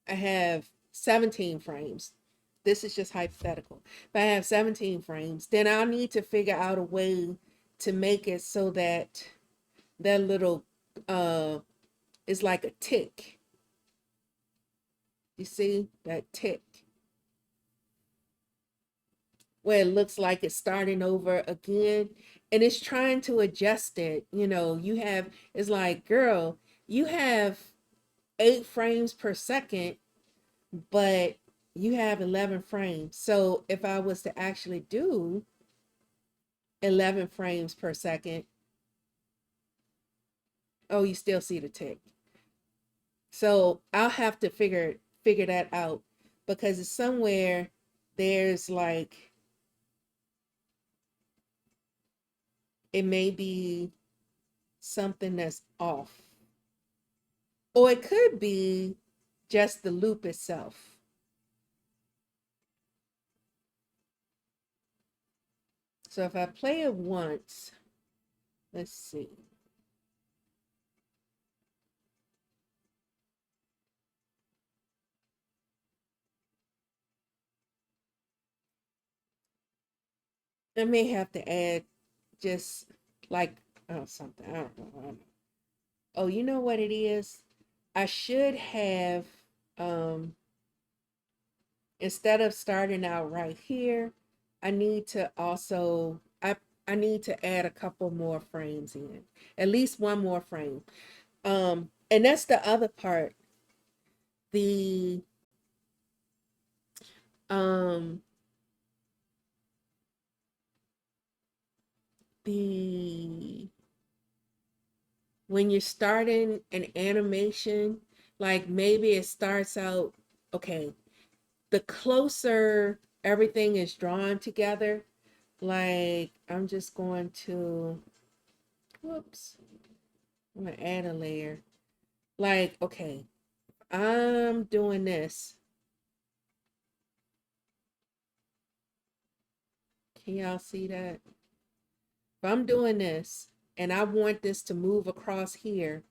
I have 17 frames, this is just hypothetical. If I have 17 frames, then I'll need to figure out a way to make it so that that little is like a tick. You see that tick where it looks like it's starting over again, and it's trying to adjust it. You have, it's like, girl, you have 8 frames per second, but you have 11 frames. So if I was to actually do 11 frames per second, oh, you still see the tick. So I'll have to figure that out, because it's somewhere there's like, it may be something that's off. Or it could be just the loop itself. So if I play it once, let's see. I may have to add just like, oh, something. I don't know. I don't know. Oh, you know what it is? I should have, um, instead of starting out right here, I need to also, I need to add a couple more frames in, at least one more frame. And that's the other part. The um the when you're starting an animation, like maybe it starts out, okay, the closer everything is drawn together, like I'm just going to, whoops, I'm gonna add a layer. Like, okay, I'm doing this. Can y'all see that? If I'm doing this and I want this to move across here,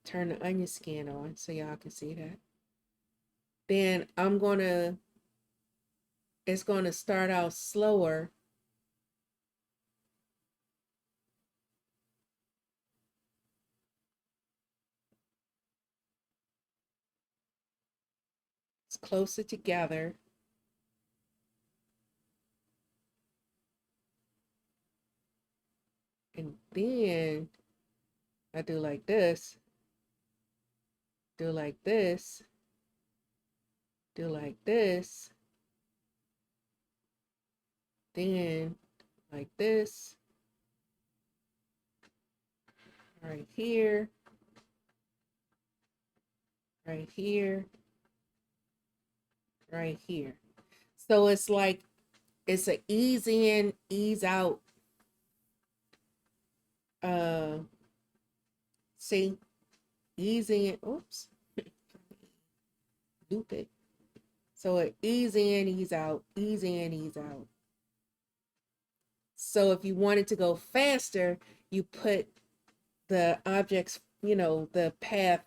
turn the onion skin on so y'all can see that. Then it's gonna start out slower. It's closer together. And then I do like this, do like this, do like this, then like this, right here, right here, right here. So it's like, it's a ease in, ease out. Uh, see, ease in, oops, loop it. So it ease in, ease out, ease in, ease out. So if you wanted to go faster, you put the objects, the path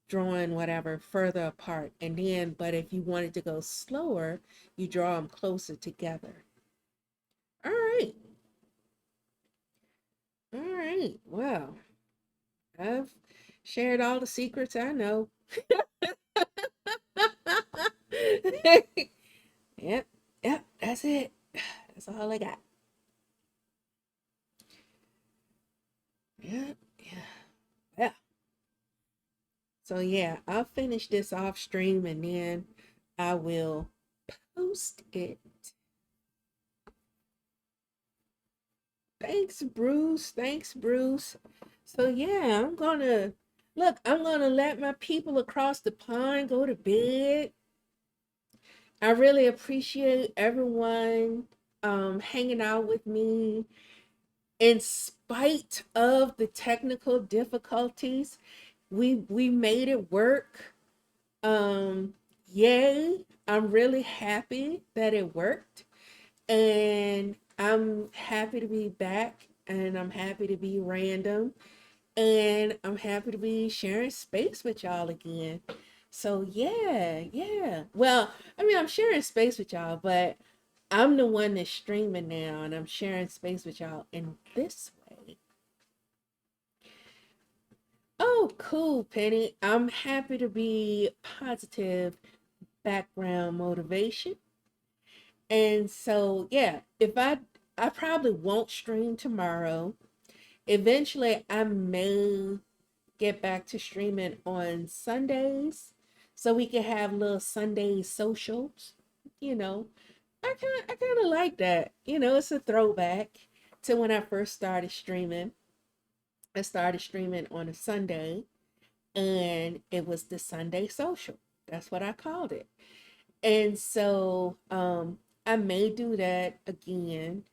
drawing whatever further apart. And then, but if you wanted to go slower, you draw them closer together. All right. All right. Well, I've shared all the secrets I know. Yep. Yep. That's it. That's all I got. Yep. Yeah. Yeah. So yeah, I'll finish this off stream and then I will post it. Thanks, Bruce. Thanks, Bruce. So yeah, I'm gonna let my people across the pond go to bed. I really appreciate everyone hanging out with me. in spite of the technical difficulties, we made it work. Yay. I'm really happy that it worked. And I'm happy to be back, and I'm happy to be random, and I'm happy to be sharing space with y'all again. So yeah, yeah. Well, I mean, I'm sharing space with y'all, but I'm the one that's streaming now, and I'm sharing space with y'all in this way. Oh, cool, Penny. I'm happy to be positive background motivation. And so, yeah, if I probably won't stream tomorrow. Eventually, I may get back to streaming on Sundays so we can have little Sunday socials. You know, I kind of like that. It's a throwback to when I first started streaming. I started streaming on a Sunday, and it was the Sunday social. That's what I called it. And so I may do that again,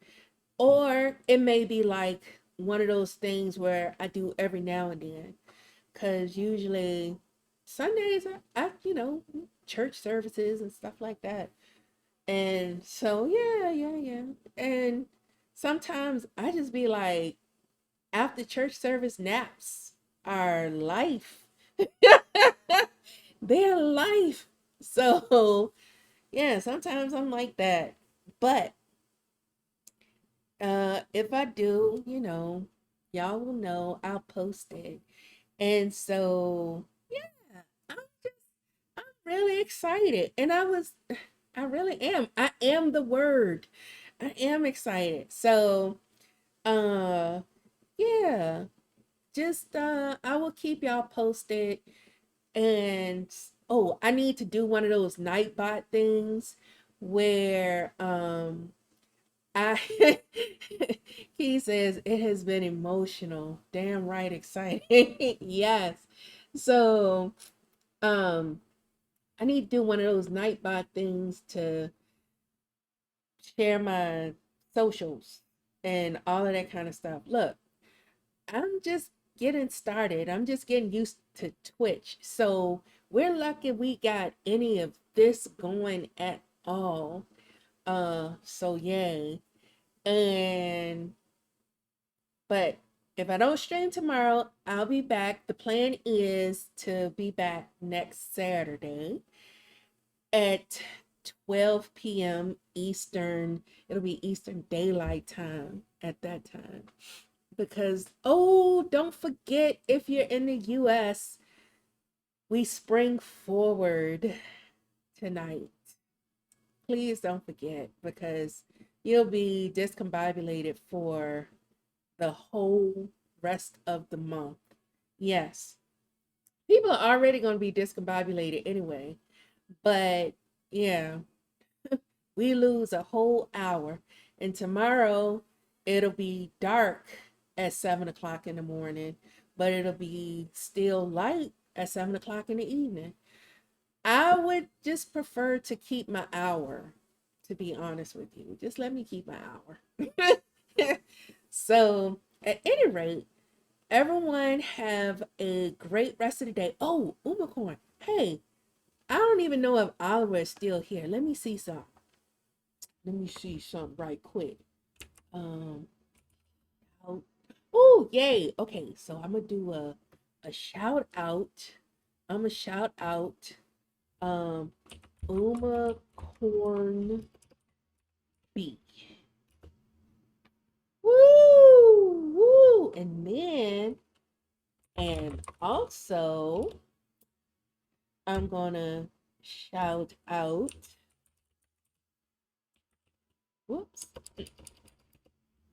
or it may be like one of those things where I do every now and then, because usually Sundays I church services and stuff like that. And so yeah, yeah, yeah. And sometimes I just be like, after church service naps are life. They're life. So yeah, sometimes I'm like that. But if I do, y'all will know. I'll post it. And so yeah, I'm just I'm really excited. And I really am. I am the word. I am excited. So uh yeah, just I will keep y'all posted. And oh, I need to do one of those nightbot things where I he says it has been emotional. Damn right exciting. Yes. So um I need to do one of those nightbot things to share my socials and all of that kind of stuff. Look, I'm just getting started. I'm just getting used to Twitch. So we're lucky we got any of this going at all. So yay. And but if I don't stream tomorrow, I'll be back. The plan is to be back next Saturday at 12 p.m. Eastern. It'll be Eastern Daylight Time at that time. Because, oh, don't forget, if you're in the US, we spring forward tonight. Please don't forget, because you'll be discombobulated for the whole rest of the month. Yes, people are already going to be discombobulated anyway, but yeah, we lose a whole hour. And tomorrow it'll be dark at 7 o'clock in the morning, but it'll be still light at 7 o'clock in the evening. I would just prefer to keep my hour, to be honest with you. Just let me keep my hour. So, at any rate, everyone have a great rest of the day. Oh, Umacorn. Hey, I don't even know if Oliver is still here. Let me see some. Let me see something right quick. Um, oh, oh, yay. Okay, so I'm gonna do a shout out. I'm gonna shout out um Uma Corn B. Woo! Woo! And also I'm gonna shout out, whoops,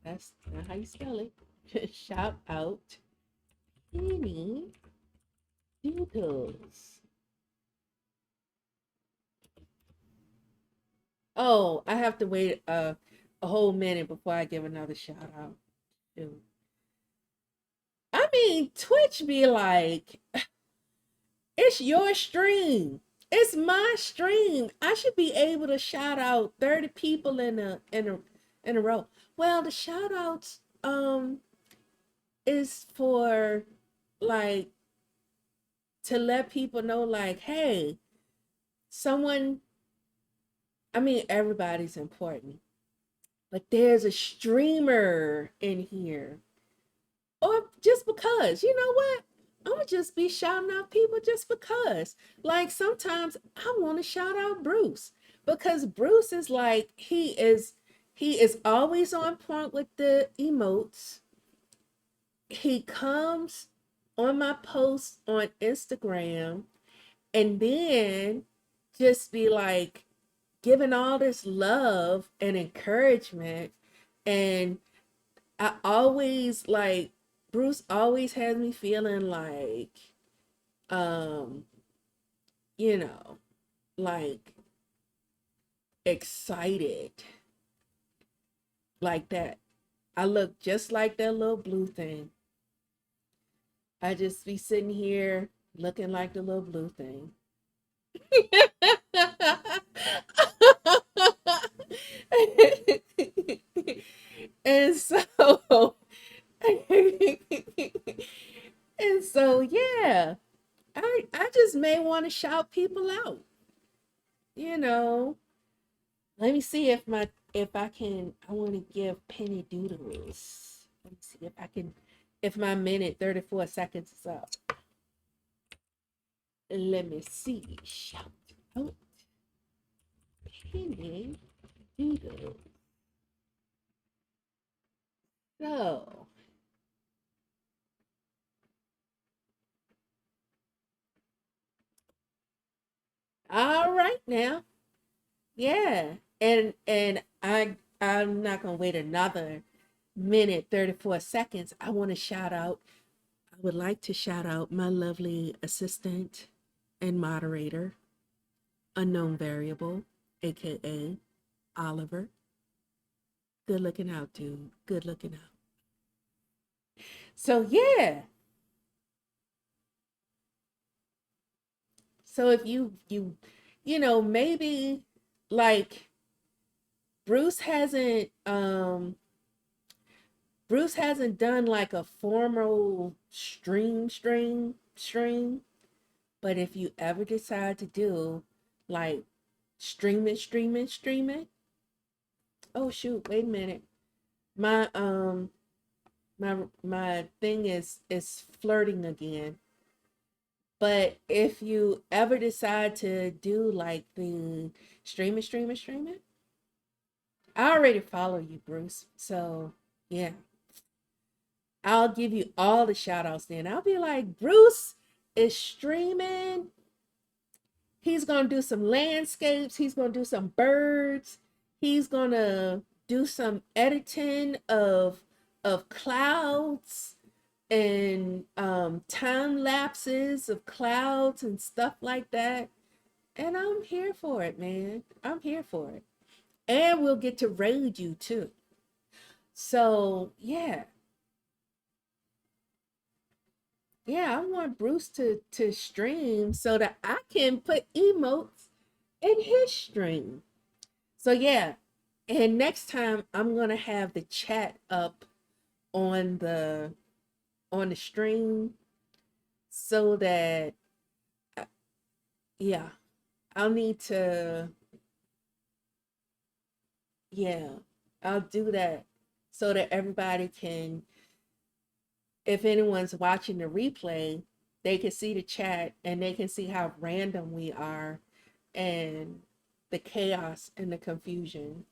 that's not how you spell it. Shout out Penny Doodles. Oh, I have to wait a whole minute before I give another shout out. Shoot. I mean, Twitch be like, it's your stream. It's my stream. I should be able to shout out 30 people in a row. Well, the shout outs um is for like to let people know like, hey, someone, I mean everybody's important, but there's a streamer in here. Or just because, you know what? I'm gonna just be shouting out people just because. Like sometimes I want to shout out Bruce because Bruce is like he is always on point with the emotes. He comes on my posts on Instagram and then just be like giving all this love and encouragement. And I always like Bruce always has me feeling like um you know like excited like that. I look just like that little blue thing. I just be sitting here looking like the little blue thing. And so and so yeah, I just may want to shout people out, you know. Let me see if I can. I want to give Penny Doodles. Let me see if I can. If my minute 34 seconds is up. Let me see. Shout out Penny Doodles. So, all right now. Yeah. And I'm not gonna wait another minute 34 seconds. I want to shout out. I would like to shout out my lovely assistant and moderator, unknown variable, aka Oliver. Good looking out, dude. Good looking out. So yeah. So if you maybe like Bruce hasn't Bruce hasn't done like a formal stream, but if you ever decide to do like streaming. Oh shoot, wait a minute. My my thing is flirting again. But if you ever decide to do like the streaming, I already follow you, Bruce. So yeah, I'll give you all the shout outs then. I'll be like, Bruce is streaming. He's gonna do some landscapes, he's gonna do some birds, he's gonna do some editing of clouds and time lapses of clouds and stuff like that. And I'm here for it, man. I'm here for it. And we'll get to raid you too. So yeah. Yeah, I want Bruce to stream so that I can put emotes in his stream. So yeah. And next time I'm gonna have the chat up on the stream so that uh, yeah, I'll need to, yeah, I'll do that so that everybody can, if anyone's watching the replay, they can see the chat and they can see how random we are and the chaos and the confusion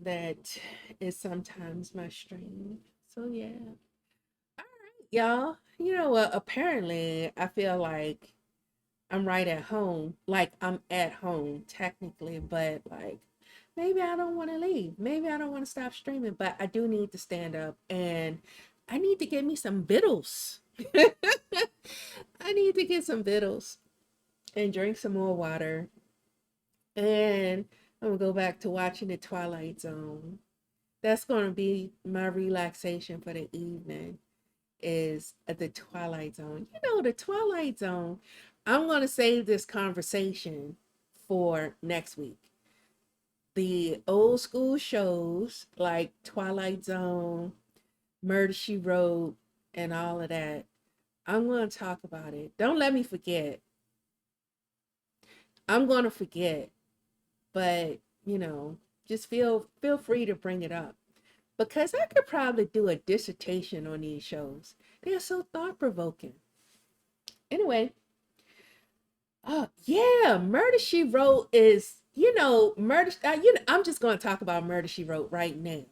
that is sometimes my stream. So yeah. All right, y'all. You know what? Apparently, I feel like I'm right at home. Like I'm at home technically, but like maybe I don't want to leave. Maybe I don't want to stop streaming, but I do need to stand up and I need to get me some vittles. I need to get some vittles and drink some more water. And I'm gonna go back to watching the Twilight Zone. That's gonna be my relaxation for the evening is the Twilight Zone. You know, the Twilight Zone, I'm going to save this conversation for next week. the old school shows like Twilight Zone, Murder She Wrote, and all of that. I'm going to talk about it. Don't let me forget. I'm going to forget, but you know, just feel free to bring it up because I could probably do a dissertation on these shows. They're so thought provoking. Anyway, oh yeah, Murder She Wrote is murder. I'm just going to talk about Murder She Wrote right now.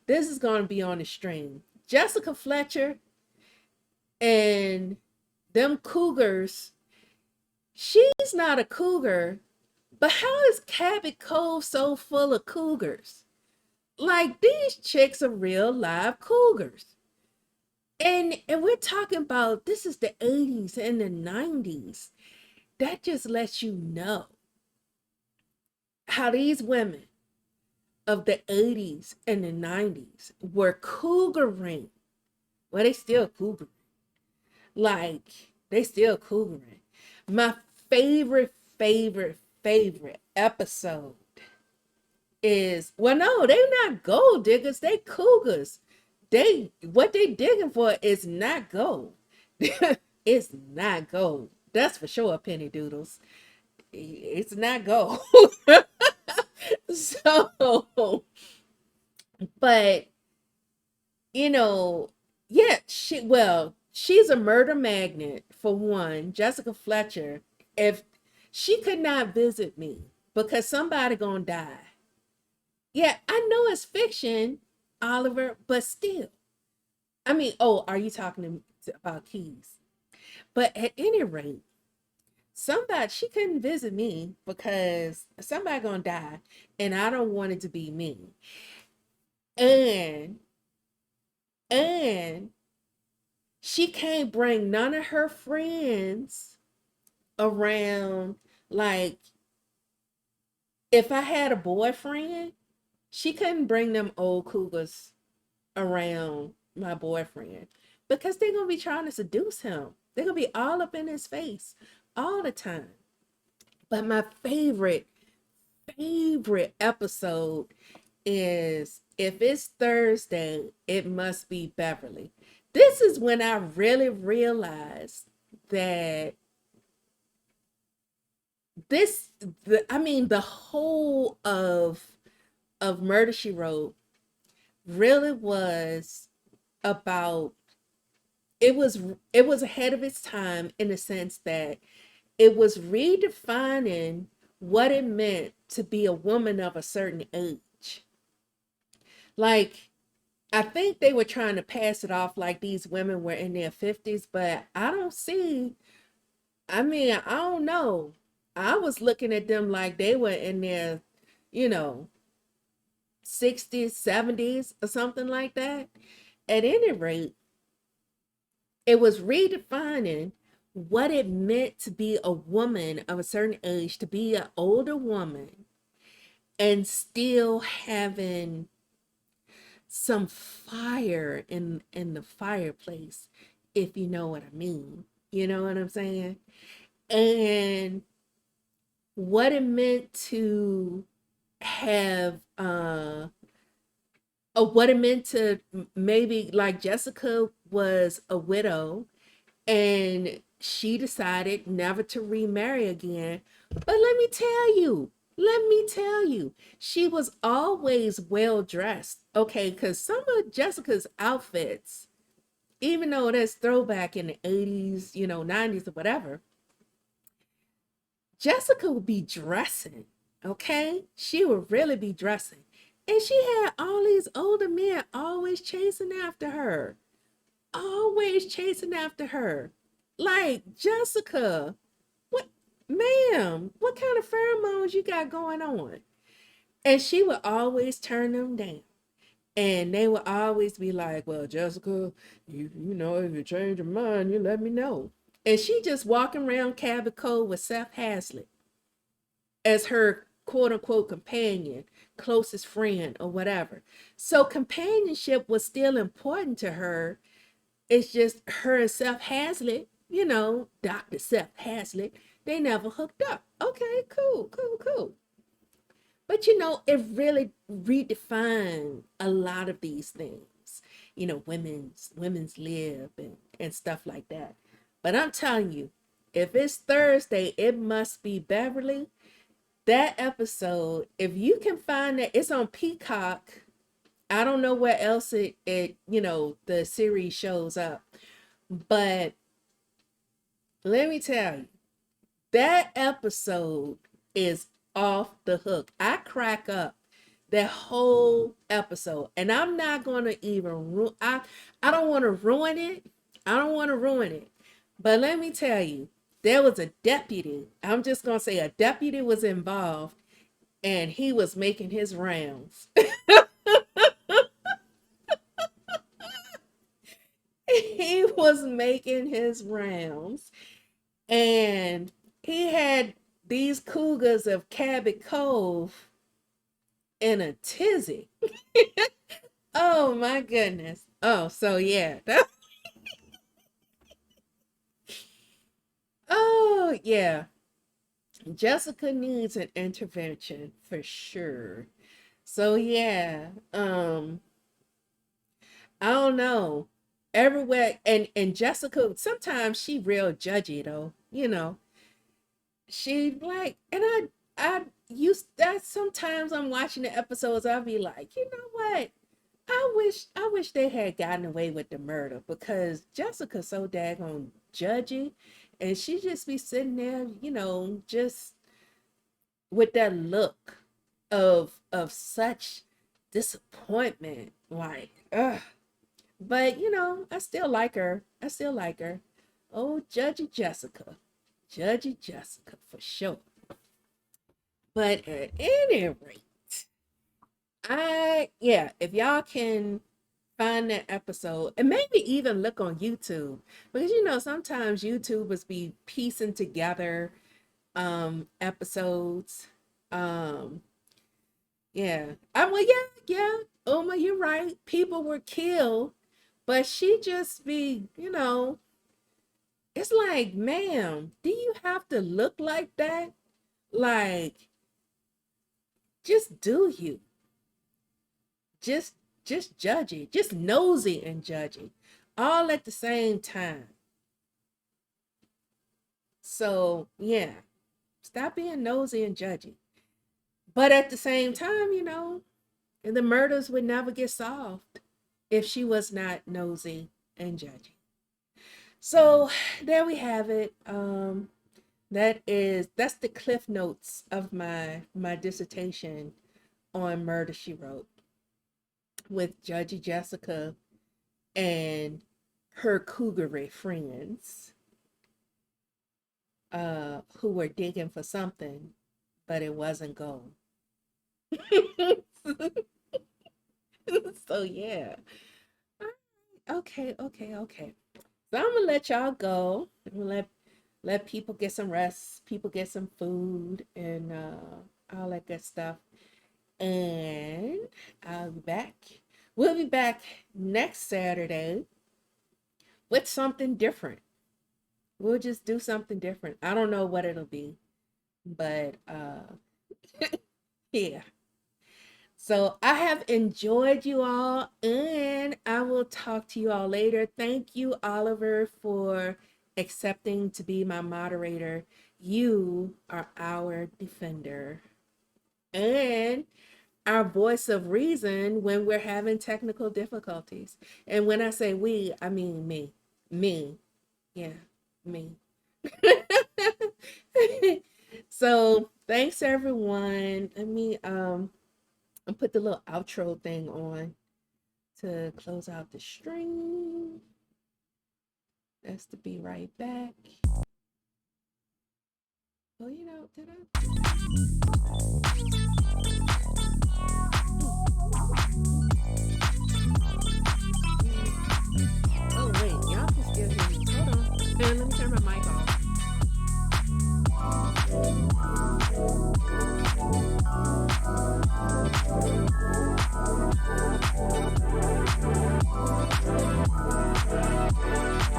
This is going to be on the stream. Jessica Fletcher and them cougars. She's not a cougar, but how is Cabot Cove so full of cougars? Like these chicks are real live cougars. And we're talking about this is the 80s and the 90s. That just lets you know how these women of the 80s and the 90s were cougaring. Well, they still cougaring. Like, they still cougaring. My favorite episode is, well, no, they not gold diggers, they cougars. What they digging for is not gold. It's not gold. That's for sure, penny doodles. It's not gold. So, but you know, yeah, she's a murder magnet for one. Jessica Fletcher, if she could not visit me because somebody gonna die. Yeah, I know it's fiction, Oliver, but still. I mean, oh, are you talking about Keys? But at any rate, somebody she couldn't visit me because somebody gonna die, and I don't want it to be me. And and she can't bring none of her friends around. Like, if I had a boyfriend, she couldn't bring them old cougars around my boyfriend because they're gonna be trying to seduce him. They're gonna be all up in his face all the time. But my favorite episode is if it's Thursday, it must be Beverly. This is when I really realized that the whole of Murder She Wrote really was about it was ahead of its time in the sense that it was redefining what it meant to be a woman of a certain age. Like, I think they were trying to pass it off like these women were in their 50s, but I don't see, I mean, I don't know. I was looking at them like they were in their, you know, 60s, 70s, or something like that. At any rate, it was redefining what it meant to be a woman of a certain age, to be an older woman and still having some fire in the fireplace, if you know what I mean. You know what I'm saying? And what it meant to have what it meant to maybe like Jessica was a widow and she decided never to remarry again. But let me tell you, she was always well dressed. Okay, because some of Jessica's outfits, even though that's throwback in the 80s, 90s or whatever, Jessica would be dressing. Okay, she would really be dressing. And she had all these older men always chasing after her. Always chasing after her. Like, Jessica, what, ma'am, what kind of pheromones you got going on? And she would always turn them down. And they would always be like, well, Jessica, you know, if you change your mind, you let me know. And she just walking around Cabot Cove with Seth Haslett as her quote unquote companion, closest friend, or whatever. So companionship was still important to her. It's just her and Seth Haslett, Dr. Seth Haslett, they never hooked up. Okay, cool. But it really redefined a lot of these things. Women's live and stuff like that. But I'm telling you, if it's Thursday, it must be Beverly. That episode, if you can find that, it's on Peacock. I don't know where else the series shows up. But let me tell you, that episode is off the hook. I crack up that whole episode, and I'm not gonna even I don't want to ruin it. I don't want to ruin it. But let me tell you, there was a deputy. I'm just gonna say a deputy was involved, and he was making his rounds. He was making his rounds, and he had these cougars of Cabot Cove in a tizzy. Oh my goodness. Oh, so yeah. Oh yeah. Jessica needs an intervention for sure. So yeah. I don't know. Everywhere, and Jessica, sometimes she real judgy though. She like, and I used that sometimes I'm watching the episodes, I'll be like, you know what? I wish they had gotten away with the murder, because Jessica's so daggone judgy, and she just be sitting there, just with that look of such disappointment, like, ugh. But I still like her. I still like her. Oh, Judgy Jessica. Judgy Jessica for sure. But at any rate, yeah, if y'all can find that episode and maybe even look on YouTube, because sometimes YouTubers be piecing together episodes. Um yeah. Well, yeah. Uma, you're right. People were killed, but she just be, it's like, ma'am, do you have to look like that? Like, just do you. Just just judgy, just nosy and judgy, all at the same time. So yeah, stop being nosy and judgy. But at the same time, the murders would never get solved if she was not nosy and judgy. So there we have it. That's the cliff notes of my dissertation on Murder She Wrote, with Judgy Jessica and her cougary friends, who were digging for something, but it wasn't gold. So yeah. Okay, okay, okay. So I'm gonna let y'all go. I'm gonna let people get some rest, people get some food, and all that good stuff. And I'll be back. We'll be back next Saturday with something different. We'll just do something different. I don't know what it'll be, but yeah. So I have enjoyed you all, and I will talk to you all later. Thank you, Oliver, for accepting to be my moderator. You are our defender and our voice of reason when we're having technical difficulties. And when I say we, I mean me. Me. Yeah, me. So thanks everyone. Let me I'll put the little outro thing on to close out the stream. That's to be right back. Well, did I?